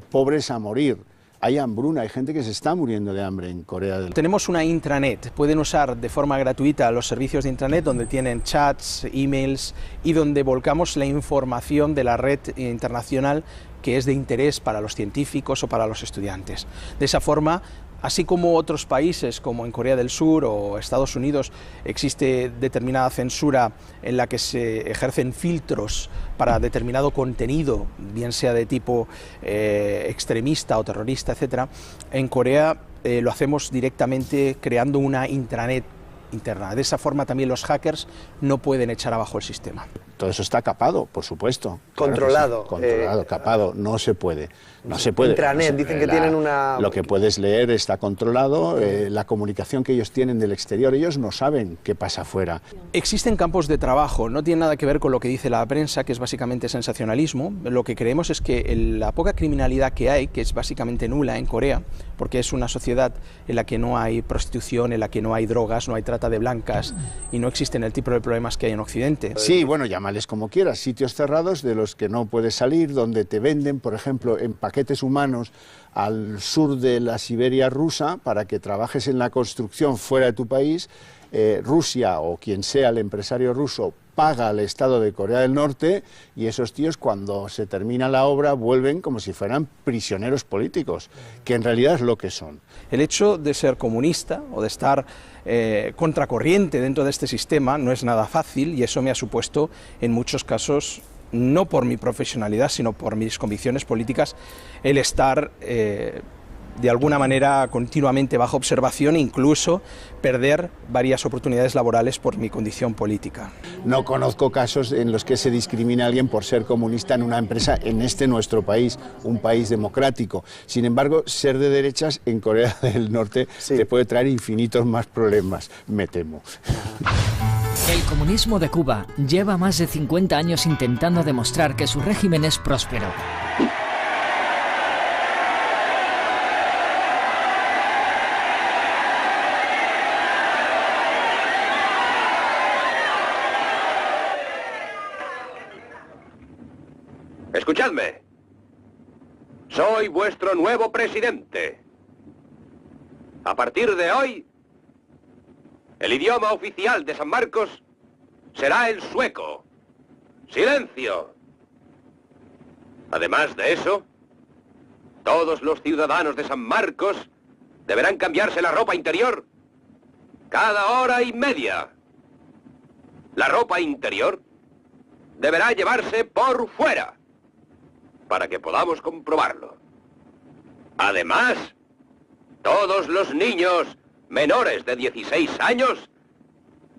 [SPEAKER 21] pobres a morir. Hay hambruna, hay gente que se está muriendo de hambre en Corea del Norte.
[SPEAKER 16] Tenemos una intranet, pueden usar de forma gratuita los servicios de intranet donde tienen chats, emails y donde volcamos la información de la red internacional que es de interés para los científicos o para los estudiantes. De esa forma, así como otros países como en Corea del Sur o Estados Unidos existe determinada censura en la que se ejercen filtros para determinado contenido, bien sea de tipo extremista o terrorista, etc., en Corea lo hacemos directamente creando una intranet interna. De esa forma también los hackers no pueden echar abajo el sistema.
[SPEAKER 2] todo eso está capado, por supuesto.
[SPEAKER 15] Controlado.
[SPEAKER 2] Claro que sí. Controlado, capado, no se puede. No se puede.
[SPEAKER 15] Intranet, dicen que tienen una...
[SPEAKER 2] Lo que puedes leer está controlado, la comunicación que ellos tienen del exterior, ellos no saben qué pasa afuera.
[SPEAKER 16] Existen campos de trabajo, no tiene nada que ver con lo que dice la prensa, que es básicamente sensacionalismo. Lo que creemos es que la poca criminalidad que hay, que es básicamente nula en Corea, porque es una sociedad en la que no hay prostitución, en la que no hay drogas, no hay trata de blancas y no existen el tipo de problemas que hay en Occidente.
[SPEAKER 2] Sí, bueno, llámales como quieras, sitios cerrados de los que no puedes salir, donde te venden, por ejemplo, en paquetes humanos al sur de la Siberia rusa para que trabajes en la construcción fuera de tu país. Rusia o quien sea el empresario ruso paga al Estado de Corea del Norte y esos tíos cuando se termina la obra vuelven como si fueran prisioneros políticos, que en realidad es lo que son.
[SPEAKER 16] El hecho de ser comunista o de estar contracorriente dentro de este sistema no es nada fácil y eso me ha supuesto en muchos casos, no por mi profesionalidad, sino por mis convicciones políticas, el estar de alguna manera continuamente bajo observación e incluso perder varias oportunidades laborales por mi condición política.
[SPEAKER 2] No conozco casos en los que se discrimina a alguien por ser comunista en una empresa en nuestro país, un país democrático. Sin embargo, ser de derechas en Corea del Norte te puede traer infinitos más problemas, me temo.
[SPEAKER 1] El comunismo de Cuba lleva más de 50 años intentando demostrar que su régimen es próspero.
[SPEAKER 8] Escuchadme. Soy vuestro nuevo presidente. A partir de hoy, el idioma oficial de San Marcos será el sueco. ¡Silencio! Además de eso, todos los ciudadanos de San Marcos deberán cambiarse la ropa interior cada hora y media. La ropa interior deberá llevarse por fuera, para que podamos comprobarlo. Además, todos los niños menores de 16 años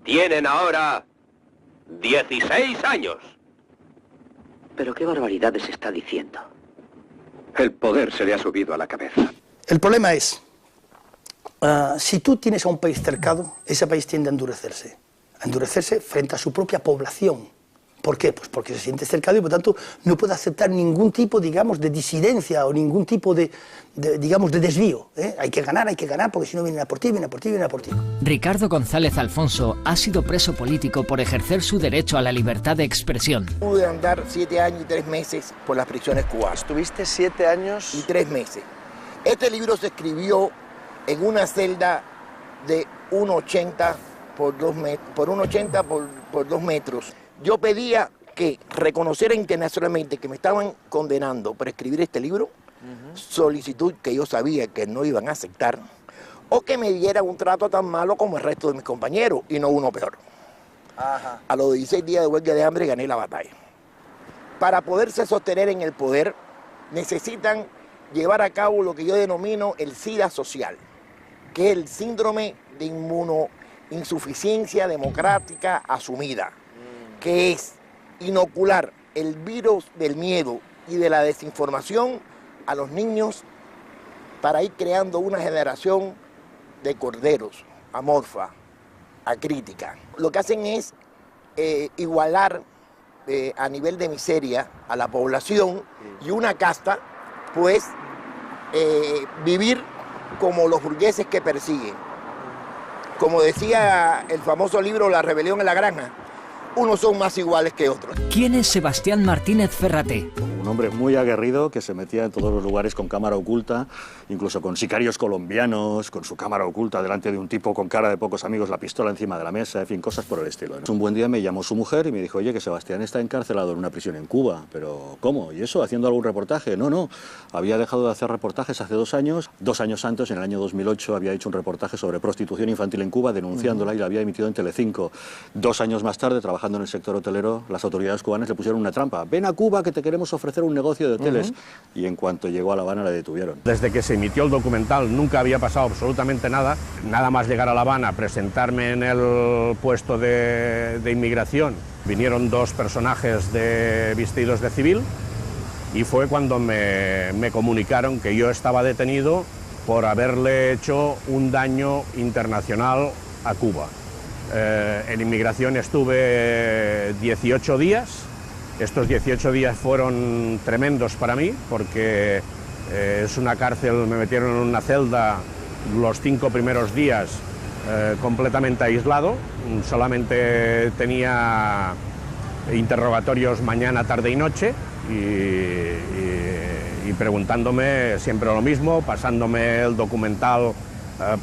[SPEAKER 8] tienen ahora 16 años.
[SPEAKER 18] ¿Pero qué barbaridades está diciendo?
[SPEAKER 8] El poder se le ha subido a la cabeza.
[SPEAKER 6] El problema es, si tú tienes a un país cercado, ese país tiende a endurecerse frente a su propia población. ¿Por qué? Pues porque se siente cercado y por tanto no puede aceptar ningún tipo, digamos, de disidencia o ningún tipo de desvío. Hay que ganar porque si no vienen a por ti, vienen a por ti, vienen a por ti.
[SPEAKER 1] Ricardo González Alfonso ha sido preso político por ejercer su derecho a la libertad de expresión.
[SPEAKER 19] Pude andar 7 años y 3 meses por las prisiones cubanas.
[SPEAKER 15] ¿Estuviste 7 años?
[SPEAKER 19] Y 3 meses. Este libro se escribió en una celda de 1,80 por 2 metros, por 1,80 por 2 metros. Yo pedía que reconocieran internacionalmente que me estaban condenando por escribir este libro, solicitud que yo sabía que no iban a aceptar, o que me dieran un trato tan malo como el resto de mis compañeros, y no uno peor.
[SPEAKER 15] Ajá.
[SPEAKER 19] A los 16 días de huelga de hambre gané la batalla. Para poderse sostener en el poder, necesitan llevar a cabo lo que yo denomino el SIDA social, que es el síndrome de inmunoinsuficiencia democrática asumida, que es inocular el virus del miedo y de la desinformación a los niños para ir creando una generación de corderos, amorfa, acrítica. Lo que hacen es igualar a nivel de miseria a la población y una casta, pues vivir como los burgueses que persiguen. Como decía el famoso libro La rebelión en la granja, unos son más iguales que otros.
[SPEAKER 1] ¿Quién es Sebastián Martínez Ferraté?
[SPEAKER 20] Un hombre muy aguerrido que se metía en todos los lugares con cámara oculta, incluso con sicarios colombianos, con su cámara oculta delante de un tipo con cara de pocos amigos, la pistola encima de la mesa, en fin, cosas por el estilo, ¿no? Un buen día me llamó su mujer y me dijo, oye, que Sebastián está encarcelado en una prisión en Cuba. ¿Pero cómo? ¿Y eso? ¿Haciendo algún reportaje? No, había dejado de hacer reportajes hace 2 años. 2 años antes, en el año 2008, había hecho un reportaje sobre prostitución infantil en Cuba, denunciándola y la había emitido en Telecinco. 2 años más tarde, trabajando trabajando en el sector hotelero, las autoridades cubanas le pusieron una trampa. Ven a Cuba que te queremos ofrecer un negocio de hoteles. Y en cuanto llegó a La Habana la detuvieron.
[SPEAKER 3] Desde que se emitió el documental nunca había pasado absolutamente nada. Nada más llegar a La Habana, presentarme en el puesto de inmigración, vinieron dos personajes vestidos de civil y fue cuando me comunicaron que yo estaba detenido por haberle hecho un daño internacional a Cuba. En inmigración estuve 18 días. Estos 18 días fueron tremendos para mí porque es una cárcel, me metieron en una celda los 5 primeros días completamente aislado, solamente tenía interrogatorios mañana, tarde y noche y preguntándome siempre lo mismo, pasándome el documental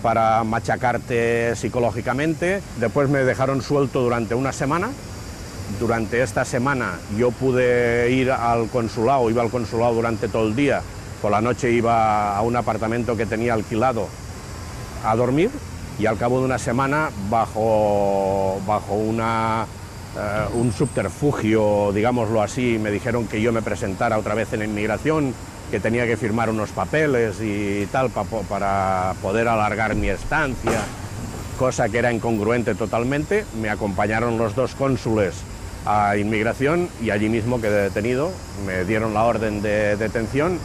[SPEAKER 3] para machacarte psicológicamente. Después me dejaron suelto durante una semana. Durante esta semana yo pude ir al consulado, iba al consulado durante todo el día, por la noche iba a un apartamento que tenía alquilado a dormir y al cabo de una semana bajo un subterfugio, digámoslo así, me dijeron que yo me presentara otra vez en inmigración, que tenía que firmar unos papeles y tal para poder alargar mi estancia, cosa que era incongruente totalmente. Me acompañaron los dos cónsules a inmigración y allí mismo quedé detenido, me dieron la orden de detención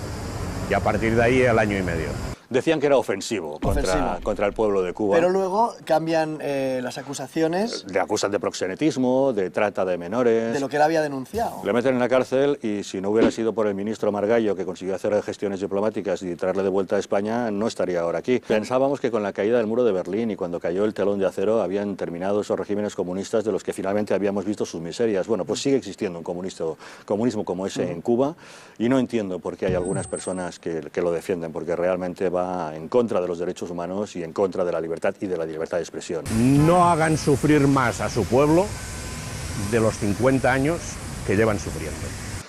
[SPEAKER 3] y a partir de ahí el año y medio.
[SPEAKER 20] Decían que era ofensivo contra el pueblo de Cuba.
[SPEAKER 15] Pero luego cambian las acusaciones.
[SPEAKER 20] Le acusan de proxenetismo, de trata de menores.
[SPEAKER 15] De lo que él había denunciado.
[SPEAKER 20] Le meten en la cárcel y si no hubiera sido por el ministro Margallo, que consiguió hacer gestiones diplomáticas y traerle de vuelta a España, no estaría ahora aquí. Pensábamos que con la caída del muro de Berlín y cuando cayó el telón de acero habían terminado esos regímenes comunistas de los que finalmente habíamos visto sus miserias. Bueno, pues sigue existiendo un comunismo como ese en Cuba y no entiendo por qué hay algunas personas que lo defienden, porque realmente va en contra de los derechos humanos y en contra de la libertad y de la libertad de expresión.
[SPEAKER 3] No hagan sufrir más a su pueblo de los 50 años que llevan sufriendo.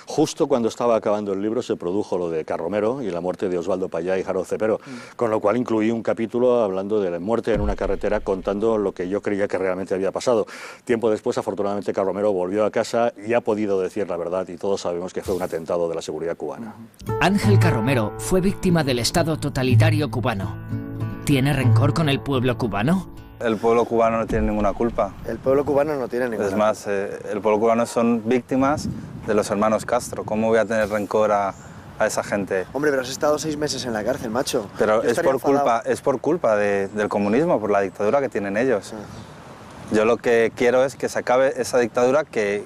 [SPEAKER 20] Justo cuando estaba acabando el libro se produjo lo de Carromero y la muerte de Osvaldo Payá y Jaro Cepero, con lo cual incluí un capítulo hablando de la muerte en una carretera, contando lo que yo creía que realmente había pasado. Tiempo después, afortunadamente, Carromero volvió a casa y ha podido decir la verdad y todos sabemos que fue un atentado de la seguridad cubana.
[SPEAKER 1] Ángel Carromero fue víctima del Estado totalitario cubano. ¿Tiene rencor con el pueblo cubano?
[SPEAKER 11] El pueblo cubano no tiene ninguna culpa.
[SPEAKER 15] El pueblo cubano no tiene ninguna culpa.
[SPEAKER 11] Es más, el pueblo cubano son víctimas de los hermanos Castro. ¿Cómo voy a tener rencor a esa gente?
[SPEAKER 15] Hombre, pero has estado 6 meses en la cárcel, macho.
[SPEAKER 11] Pero es por culpa del comunismo, por la dictadura que tienen ellos. Yo lo que quiero es que se acabe esa dictadura que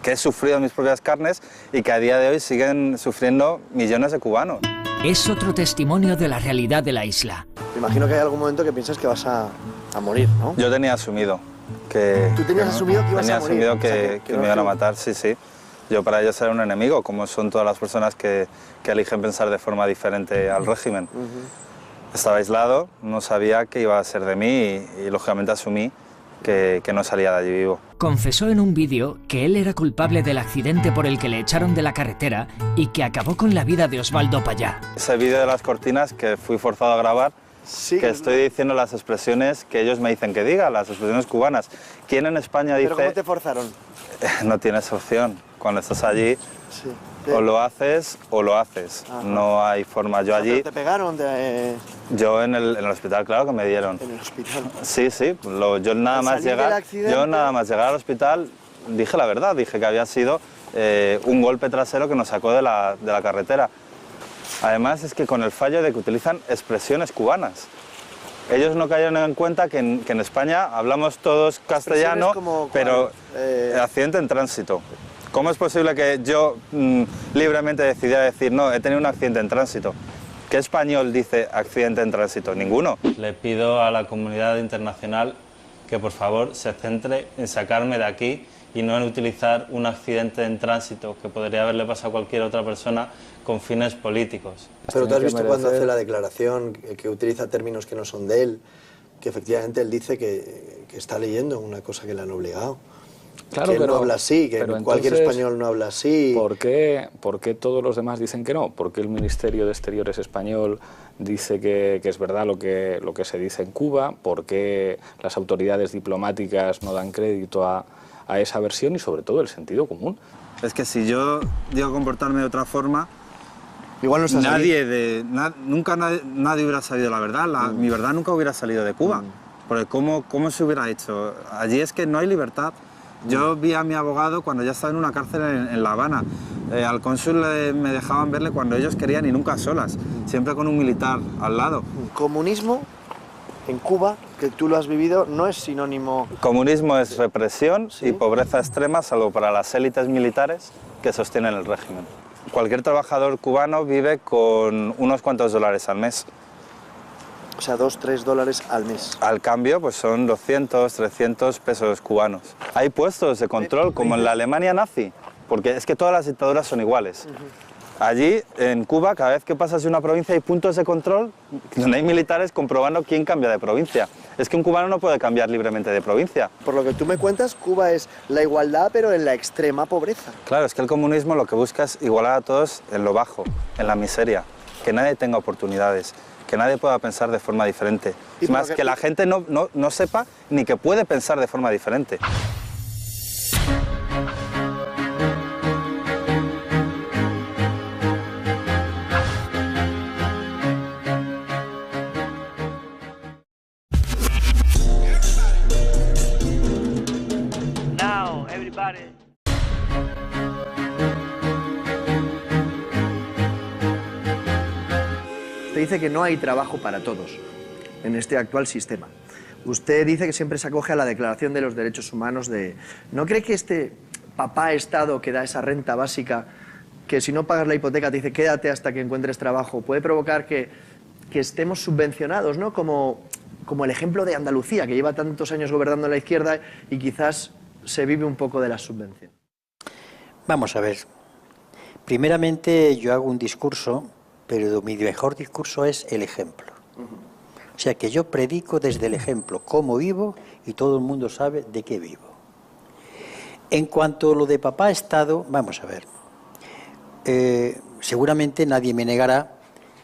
[SPEAKER 11] he sufrido en mis propias carnes y que a día de hoy siguen sufriendo millones de cubanos.
[SPEAKER 1] Es otro testimonio de la realidad de la isla.
[SPEAKER 15] Me imagino que hay algún momento que piensas que vas a morir, ¿no?
[SPEAKER 11] Yo tenía asumido que...
[SPEAKER 15] ¿Tú tenías asumido que ibas a morir?
[SPEAKER 11] Tenía asumido que me iban a matar, sí, sí. Yo para ellos era un enemigo, como son todas las personas que eligen pensar de forma diferente al régimen. Estaba aislado, no sabía qué iba a ser de mí y lógicamente asumí que no salía de allí vivo.
[SPEAKER 1] Confesó en un vídeo que él era culpable del accidente por el que le echaron de la carretera y que acabó con la vida de Osvaldo Payá.
[SPEAKER 11] Ese vídeo de las cortinas que fui forzado a grabar, que estoy diciendo las expresiones que ellos me dicen que diga, las expresiones cubanas. ¿Quién en España dice...?
[SPEAKER 15] ¿Pero cómo te forzaron?
[SPEAKER 11] No tienes opción. Cuando estás allí, o lo haces o lo haces. Ajá. No hay forma. Yo allí...
[SPEAKER 15] ¿Te pegaron?
[SPEAKER 11] Yo en el hospital, claro que me dieron.
[SPEAKER 15] ¿En el hospital?
[SPEAKER 11] Sí, sí. Yo nada más llegar al hospital dije la verdad. Dije que había sido un golpe trasero que nos sacó de la carretera. Además es que con el fallo de que utilizan expresiones cubanas. Ellos no cayeron en cuenta que en España hablamos todos castellano, pero accidente en tránsito. ¿Cómo es posible que yo libremente decidiera decir, no, he tenido un accidente en tránsito? ¿Qué español dice accidente en tránsito? Ninguno.
[SPEAKER 5] Le pido a la comunidad internacional que por favor se centre en sacarme de aquí y no en utilizar un accidente en tránsito que podría haberle pasado a cualquier otra persona con fines políticos.
[SPEAKER 15] Pero tú has visto cuando hace la declaración que utiliza términos que no son de él, que efectivamente él dice que está leyendo una cosa que le han obligado.
[SPEAKER 10] Claro,
[SPEAKER 15] que él no habla así, que cualquier español no habla así.
[SPEAKER 10] ¿Por qué todos los demás dicen que no? ¿Por qué el Ministerio de Exteriores español dice que es verdad lo que se dice en Cuba? ¿Por qué las autoridades diplomáticas no dan crédito a a esa versión y sobre todo el sentido común.
[SPEAKER 11] Es que si yo digo comportarme de otra forma,
[SPEAKER 15] igual no estás
[SPEAKER 11] nunca nadie hubiera sabido la verdad, mi verdad nunca hubiera salido de Cuba, porque ¿cómo se hubiera hecho? Allí es que no hay libertad. Yo vi a mi abogado cuando ya estaba en una cárcel en La Habana. Al cónsul me dejaban verle cuando ellos querían y nunca solas, siempre con un militar al lado.
[SPEAKER 15] Comunismo en Cuba, que tú lo has vivido, no es sinónimo...
[SPEAKER 11] Comunismo es represión y pobreza extrema, salvo para las élites militares que sostienen el régimen. Cualquier trabajador cubano vive con unos cuantos dólares al mes.
[SPEAKER 15] O sea, $2-3 al mes.
[SPEAKER 11] Al cambio, pues son 200, 300 pesos cubanos. Hay puestos de control, como en la Alemania nazi, porque es que todas las dictaduras son iguales. Allí, en Cuba, cada vez que pasas de una provincia hay puntos de control donde hay militares comprobando quién cambia de provincia. Es que un cubano no puede cambiar libremente de provincia.
[SPEAKER 15] Por lo que tú me cuentas, Cuba es la igualdad, pero en la extrema pobreza.
[SPEAKER 11] Claro, es que el comunismo lo que busca es igualar a todos en lo bajo, en la miseria, que nadie tenga oportunidades, que nadie pueda pensar de forma diferente. Es más, que la gente no sepa ni que puede pensar de forma diferente.
[SPEAKER 15] Usted dice que no hay trabajo para todos en este actual sistema. Usted dice que siempre se acoge a la Declaración de los Derechos Humanos de... ¿No cree que este papá Estado que da esa renta básica, que si no pagas la hipoteca te dice quédate hasta que encuentres trabajo, puede provocar que estemos subvencionados, ¿no? Como el ejemplo de Andalucía, que lleva tantos años gobernando la izquierda y quizás se vive un poco de la subvención?
[SPEAKER 7] Vamos a ver. Primeramente yo hago un discurso, pero mi mejor discurso es el ejemplo. O sea que yo predico desde el ejemplo cómo vivo y todo el mundo sabe de qué vivo. En cuanto a lo de papá Estado, vamos a ver. Seguramente nadie me negará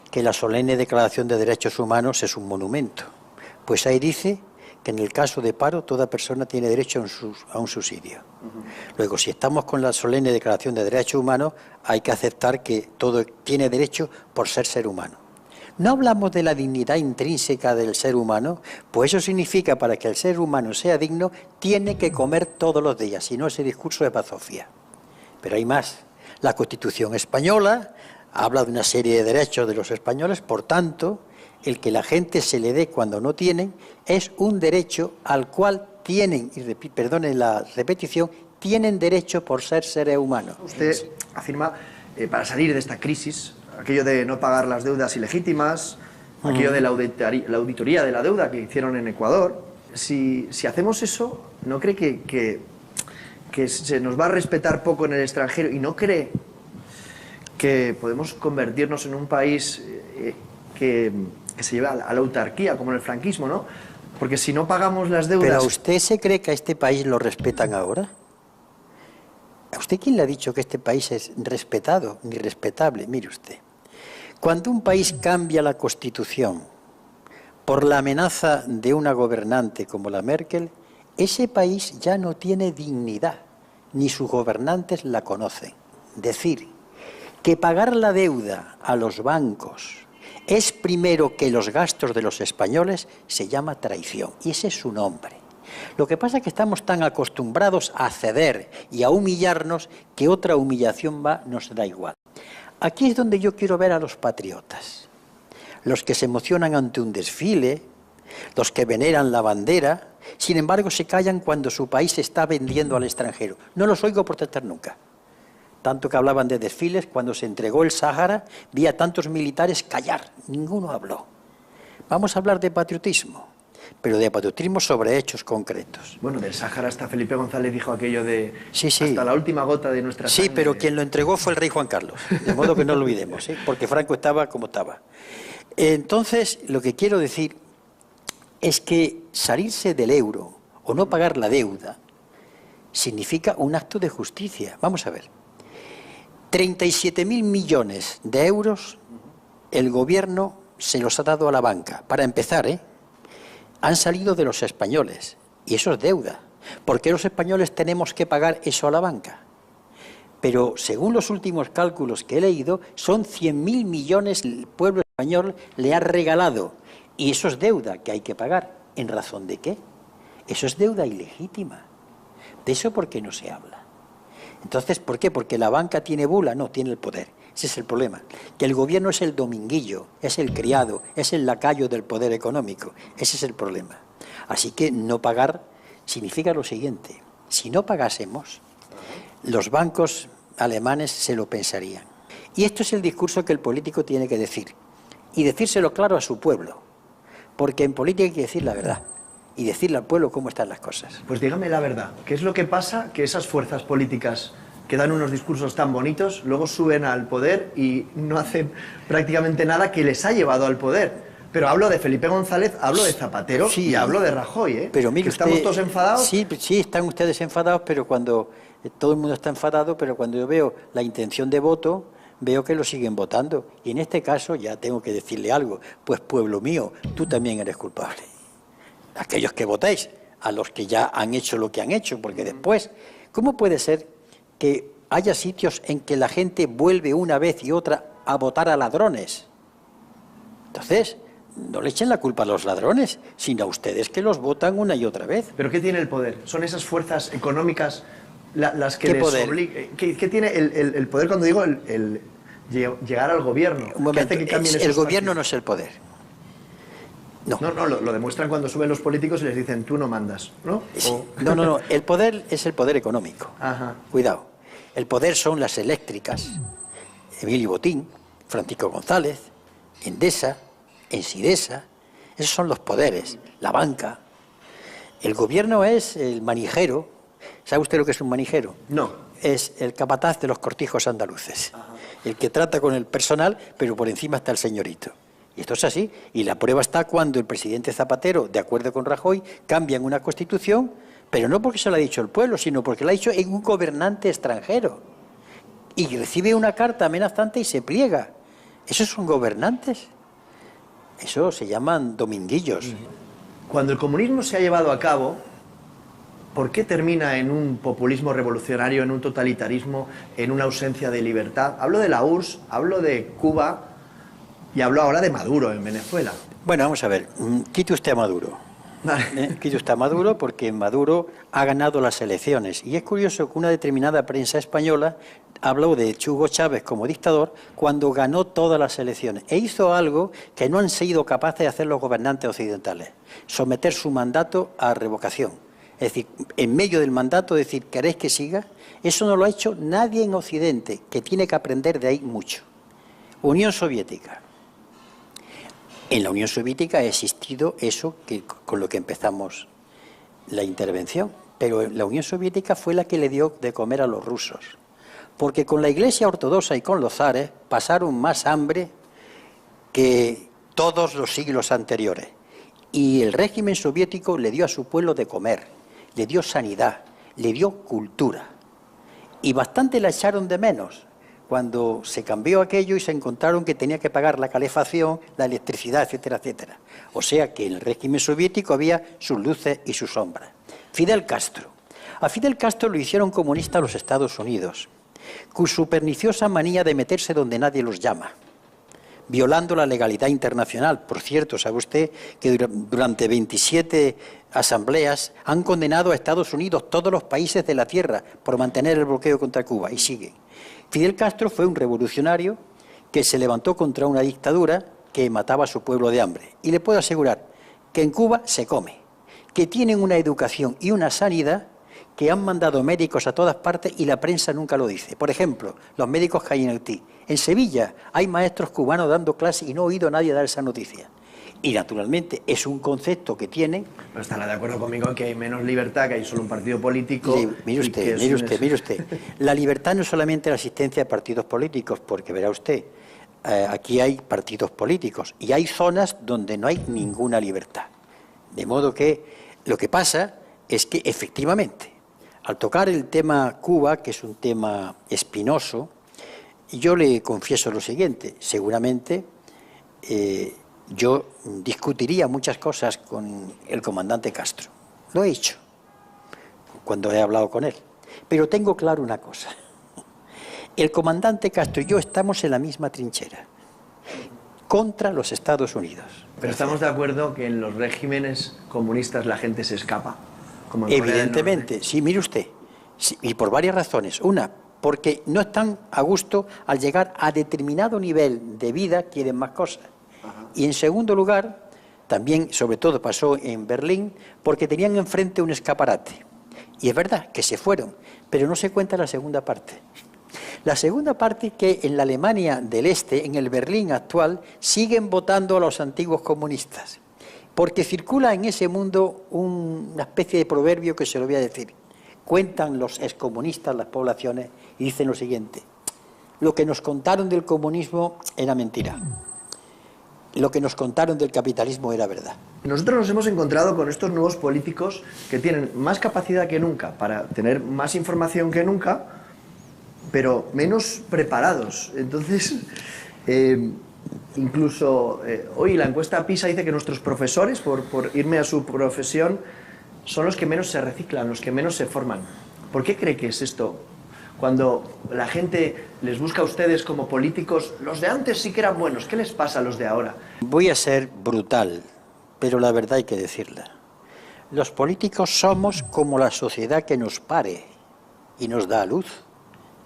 [SPEAKER 7] que la solemne Declaración de Derechos Humanos es un monumento. Pues ahí dice que en el caso de paro toda persona tiene derecho a un subsidio. Luego, si estamos con la solemne Declaración de Derechos Humanos, hay que aceptar que todo tiene derecho por ser humano. ¿No hablamos de la dignidad intrínseca del ser humano? Pues eso significa, para que el ser humano sea digno, tiene que comer todos los días, si no ese discurso es bazofia. Pero hay más. La Constitución española habla de una serie de derechos de los españoles, por tanto, el que la gente se le dé cuando no tienen es un derecho al cual tienen, y perdonen la repetición, tienen derecho por ser seres humanos.
[SPEAKER 15] Usted afirma, para salir de esta crisis, aquello de no pagar las deudas ilegítimas, aquello de la auditoría de la deuda que hicieron en Ecuador, si hacemos eso, ¿no cree que se nos va a respetar poco en el extranjero y no cree que podemos convertirnos en un país que se lleva a la autarquía, como en el franquismo, ¿no? Porque si no pagamos las deudas...
[SPEAKER 7] ¿Pero usted se cree que a este país lo respetan ahora? ¿A usted quién le ha dicho que este país es respetado ni respetable? Mire usted, cuando un país cambia la Constitución por la amenaza de una gobernante como la Merkel, ese país ya no tiene dignidad, ni sus gobernantes la conocen. Decir que pagar la deuda a los bancos es primero que los gastos de los españoles se llama traición, y ese es su nombre. Lo que pasa es que estamos tan acostumbrados a ceder y a humillarnos que otra humillación nos da igual. Aquí es donde yo quiero ver a los patriotas, los que se emocionan ante un desfile, los que veneran la bandera, sin embargo se callan cuando su país se está vendiendo al extranjero. No los oigo protestar nunca. Tanto que hablaban de desfiles, cuando se entregó el Sáhara, vi a tantos militares callar, ninguno habló. Vamos a hablar de patriotismo, pero de patriotismo sobre hechos concretos.
[SPEAKER 15] Bueno, del Sáhara hasta Felipe González dijo aquello de hasta la última gota de nuestra sangre.
[SPEAKER 7] Sí, pero quien lo entregó fue el rey Juan Carlos, de modo que no lo olvidemos, porque Franco estaba como estaba. Entonces, lo que quiero decir es que salirse del euro o no pagar la deuda significa un acto de justicia. Vamos a ver. 37.000 millones de euros el gobierno se los ha dado a la banca. Para empezar, han salido de los españoles y eso es deuda. ¿Por qué los españoles tenemos que pagar eso a la banca? Pero según los últimos cálculos que he leído, son 100.000 millones el pueblo español le ha regalado. Y eso es deuda que hay que pagar. ¿En razón de qué? Eso es deuda ilegítima. De eso, ¿por qué no se habla? Entonces, ¿por qué? ¿Porque la banca tiene bula? No, tiene el poder. Ese es el problema. Que el gobierno es el dominguillo, es el criado, es el lacayo del poder económico. Ese es el problema. Así que no pagar significa lo siguiente. Si no pagásemos, los bancos alemanes se lo pensarían. Y esto es el discurso que el político tiene que decir. Y decírselo claro a su pueblo. Porque en política hay que decir la verdad. Y decirle al pueblo cómo están las cosas.
[SPEAKER 15] Pues dígame la verdad. ¿Qué es lo que pasa? Que esas fuerzas políticas que dan unos discursos tan bonitos, luego suben al poder y no hacen prácticamente nada que les ha llevado al poder. Pero hablo de Felipe González, hablo de Zapatero y hablo de Rajoy, ¿eh?
[SPEAKER 7] Pero mire,
[SPEAKER 15] ¿estamos todos enfadados?
[SPEAKER 7] Sí, están ustedes enfadados, pero cuando todo el mundo está enfadado, pero cuando yo veo la intención de voto, veo que lo siguen votando. Y en este caso ya tengo que decirle algo. Pues pueblo mío, tú también eres culpable. Aquellos que votáis, a los que ya han hecho lo que han hecho, porque después, ¿cómo puede ser que haya sitios en que la gente vuelve una vez y otra a votar a ladrones? Entonces, no le echen la culpa a los ladrones, sino a ustedes que los votan una y otra vez.
[SPEAKER 15] ¿Pero qué tiene el poder? ¿Son esas fuerzas económicas las que les obligan? ¿Qué tiene el poder cuando digo el llegar al gobierno?
[SPEAKER 7] Un momento,
[SPEAKER 15] ¿Qué hace que cambien
[SPEAKER 7] el gobierno no es el poder.
[SPEAKER 15] No, lo demuestran cuando suben los políticos y les dicen, tú no mandas, ¿no?
[SPEAKER 7] No, el poder es el poder económico.
[SPEAKER 15] Ajá.
[SPEAKER 7] Cuidado. El poder son las eléctricas, Emilio Botín, Francisco González, Endesa, Ensidesa, esos son los poderes, la banca. El gobierno es el manijero. ¿Sabe usted lo que es un manijero?
[SPEAKER 15] No.
[SPEAKER 7] Es el capataz de los cortijos andaluces. Ajá. El que trata con el personal, pero por encima está el señorito. Y esto es así, y la prueba está cuando el presidente Zapatero, de acuerdo con Rajoy, cambian una constitución, pero no porque se lo ha dicho el pueblo, sino porque lo ha dicho en un gobernante extranjero. Y recibe una carta amenazante y se pliega. ¿Esos son gobernantes? Eso se llaman dominguillos.
[SPEAKER 15] Cuando el comunismo se ha llevado a cabo, ¿por qué termina en un populismo revolucionario, en un totalitarismo, en una ausencia de libertad? Hablo de la URSS, hablo de Cuba y hablo ahora de Maduro en Venezuela.
[SPEAKER 7] Bueno, vamos a ver, quite usted a Maduro. Quite usted a Maduro porque Maduro ha ganado las elecciones. Y es curioso que una determinada prensa española habló de Hugo Chávez como dictador cuando ganó todas las elecciones. E hizo algo que no han sido capaces de hacer los gobernantes occidentales. Someter su mandato a revocación. Es decir, en medio del mandato decir, ¿queréis que siga? Eso no lo ha hecho nadie en Occidente, que tiene que aprender de ahí mucho. Unión Soviética. En la Unión Soviética ha existido eso con lo que empezamos la intervención, pero la Unión Soviética fue la que le dio de comer a los rusos, porque con la Iglesia Ortodoxa y con los zares pasaron más hambre que todos los siglos anteriores, y el régimen soviético le dio a su pueblo de comer, le dio sanidad, le dio cultura, y bastante la echaron de menos cuando se cambió aquello y se encontraron que tenía que pagar la calefacción, la electricidad, etcétera, etcétera. O sea que en el régimen soviético había sus luces y sus sombras. Fidel Castro. A Fidel Castro lo hicieron comunista los Estados Unidos, con su perniciosa manía de meterse donde nadie los llama, violando la legalidad internacional. Por cierto, ¿sabe usted que durante 27 asambleas han condenado a Estados Unidos todos los países de la Tierra por mantener el bloqueo contra Cuba? Y siguen. Fidel Castro fue un revolucionario que se levantó contra una dictadura que mataba a su pueblo de hambre. Y le puedo asegurar que en Cuba se come, que tienen una educación y una sanidad que han mandado médicos a todas partes y la prensa nunca lo dice. Por ejemplo, los médicos que hay en Haití. En Sevilla hay maestros cubanos dando clases y no he oído a nadie dar esa noticia. Y naturalmente es un concepto que tienen.
[SPEAKER 15] No estará de acuerdo conmigo en que hay menos libertad, que hay solo un partido político.
[SPEAKER 7] Mire usted. La libertad no es solamente la asistencia de partidos políticos, porque verá usted, aquí hay partidos políticos y hay zonas donde no hay ninguna libertad. De modo que lo que pasa es que efectivamente, al tocar el tema Cuba, que es un tema espinoso, yo le confieso lo siguiente, seguramente yo discutiría muchas cosas con el comandante Castro. Lo he hecho. cuando he hablado con él. Pero tengo claro una cosa. El comandante Castro y yo estamos en la misma trinchera, contra los Estados Unidos.
[SPEAKER 15] Pero estamos de acuerdo que en los regímenes comunistas la gente se escapa. Como en Corea del Norte.
[SPEAKER 7] Evidentemente, sí, mire usted. Sí, y por varias razones. Una, porque no están a gusto al llegar a determinado nivel de vida, quieren más cosas. Ajá. Y en segundo lugar, también, sobre todo pasó en Berlín, porque tenían enfrente un escaparate. Y es verdad que se fueron, pero no se cuenta la segunda parte. La segunda parte, que en la Alemania del Este, en el Berlín actual, siguen votando a los antiguos comunistas. Porque circula en ese mundo una especie de proverbio que se lo voy a decir. Cuentan los excomunistas las poblaciones y dicen lo siguiente: lo que nos contaron del comunismo era mentira. Lo que nos contaron del capitalismo era verdad.
[SPEAKER 15] Nosotros nos hemos encontrado con estos nuevos políticos que tienen más capacidad que nunca para tener más información que nunca, pero menos preparados. Entonces, incluso hoy la encuesta PISA dice que nuestros profesores, por irme a su profesión, son los que menos se reciclan, los que menos se forman. ¿Por qué cree que es esto? Cuando la gente les busca a ustedes como políticos, los de antes sí que eran buenos, ¿qué les pasa a los de ahora?
[SPEAKER 7] Voy a ser brutal, pero la verdad hay que decirla. Los políticos somos como la sociedad que nos pare y nos da a luz.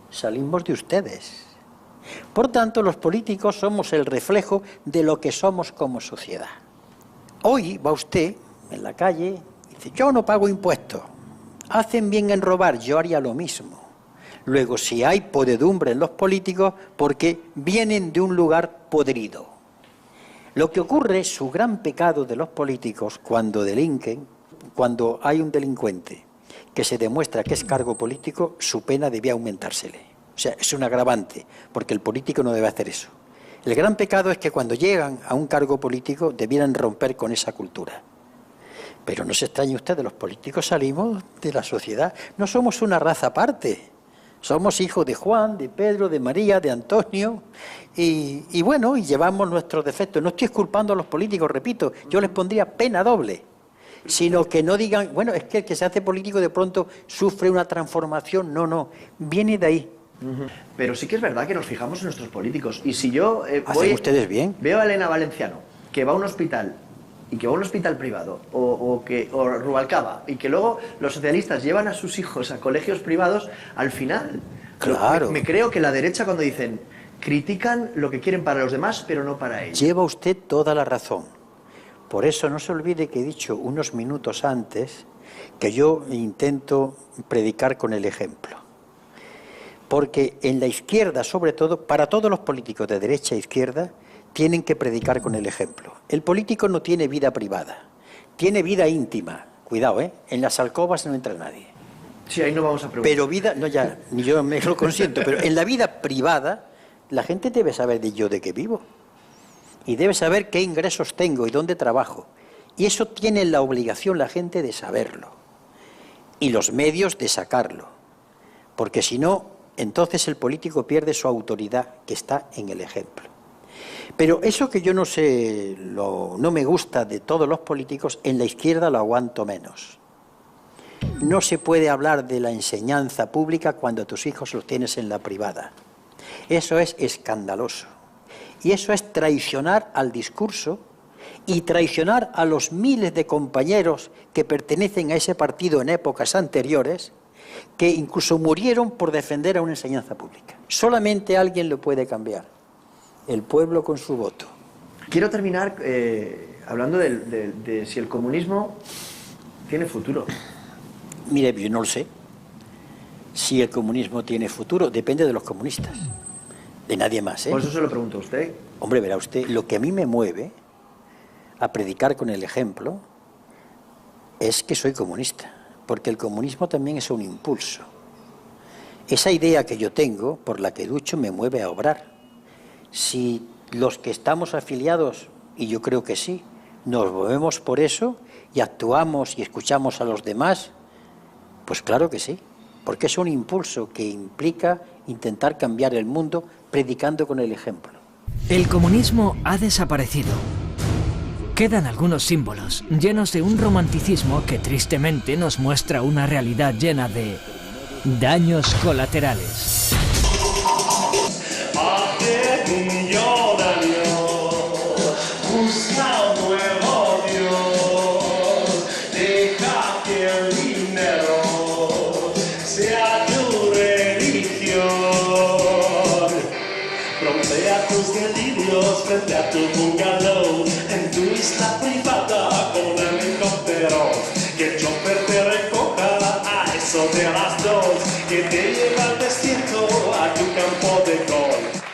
[SPEAKER 7] Salimos de ustedes. Por tanto, los políticos somos el reflejo de lo que somos como sociedad. Hoy va usted en la calle y dice: yo no pago impuestos, hacen bien en robar, yo haría lo mismo. Luego, si hay podredumbre en los políticos, porque vienen de un lugar podrido. Lo que ocurre, su gran pecado de los políticos cuando delinquen, cuando hay un delincuente que se demuestra que es cargo político, su pena debía aumentársele. O sea, es un agravante, porque el político no debe hacer eso. El gran pecado es que cuando llegan a un cargo político debieran romper con esa cultura. Pero no se extrañe usted, los políticos salimos de la sociedad, no somos una raza aparte. Somos hijos de Juan, de Pedro, de María, de Antonio, y bueno, y llevamos nuestros defectos. No estoy culpando a los políticos, repito, yo les pondría pena doble, sino que no digan, bueno, es que el que se hace político de pronto sufre una transformación. No, viene de ahí.
[SPEAKER 15] Pero sí que es verdad que nos fijamos en nuestros políticos, y si yo
[SPEAKER 7] ¿hacen ustedes bien?
[SPEAKER 15] Veo a Elena Valenciano, que va a un hospital, y que va a un hospital privado, o Rubalcaba, y que luego los socialistas llevan a sus hijos a colegios privados, al final, claro, me creo que la derecha, cuando dicen, critican lo que quieren para los demás, pero no para ellos.
[SPEAKER 7] Lleva usted toda la razón. Por eso no se olvide que he dicho unos minutos antes que yo intento predicar con el ejemplo. Porque en la izquierda, sobre todo, para todos los políticos de derecha e izquierda, tienen que predicar con el ejemplo. El político no tiene vida privada, tiene vida íntima. Cuidado, en las alcobas no entra nadie.
[SPEAKER 15] Sí, ahí no vamos a preguntar.
[SPEAKER 7] Pero vida, no ya, ni yo me lo consiento, pero en la vida privada la gente debe saber de qué vivo. Y debe saber qué ingresos tengo y dónde trabajo. Y eso tiene la obligación la gente de saberlo. Y los medios de sacarlo. Porque si no, entonces el político pierde su autoridad, que está en el ejemplo. Pero eso que yo no sé, no me gusta de todos los políticos, en la izquierda lo aguanto menos. No se puede hablar de la enseñanza pública cuando tus hijos los tienes en la privada. Eso es escandaloso. Y eso es traicionar al discurso y traicionar a los miles de compañeros que pertenecen a ese partido en épocas anteriores, que incluso murieron por defender a una enseñanza pública. Solamente alguien lo puede cambiar: el pueblo con su voto.
[SPEAKER 15] Quiero terminar hablando de si el comunismo tiene futuro.
[SPEAKER 7] Mire, yo no lo sé. Si el comunismo tiene futuro, depende de los comunistas, de nadie más.
[SPEAKER 15] Por eso se lo pregunto a usted.
[SPEAKER 7] Hombre, verá usted, lo que a mí me mueve a predicar con el ejemplo es que soy comunista, porque el comunismo también es un impulso. Esa idea que yo tengo, por la que lucho, me mueve a obrar. Si los que estamos afiliados, y yo creo que sí, nos movemos por eso y actuamos y escuchamos a los demás, pues claro que sí, porque es un impulso que implica intentar cambiar el mundo predicando con el ejemplo.
[SPEAKER 1] El comunismo ha desaparecido. Quedan algunos símbolos, llenos de un romanticismo que tristemente nos muestra una realidad llena de daños colaterales.
[SPEAKER 13] Frente a tu bungalow, en tu isla privada con un helicóptero, que el chofer te recoja a eso de las 2, que te lleva al desierto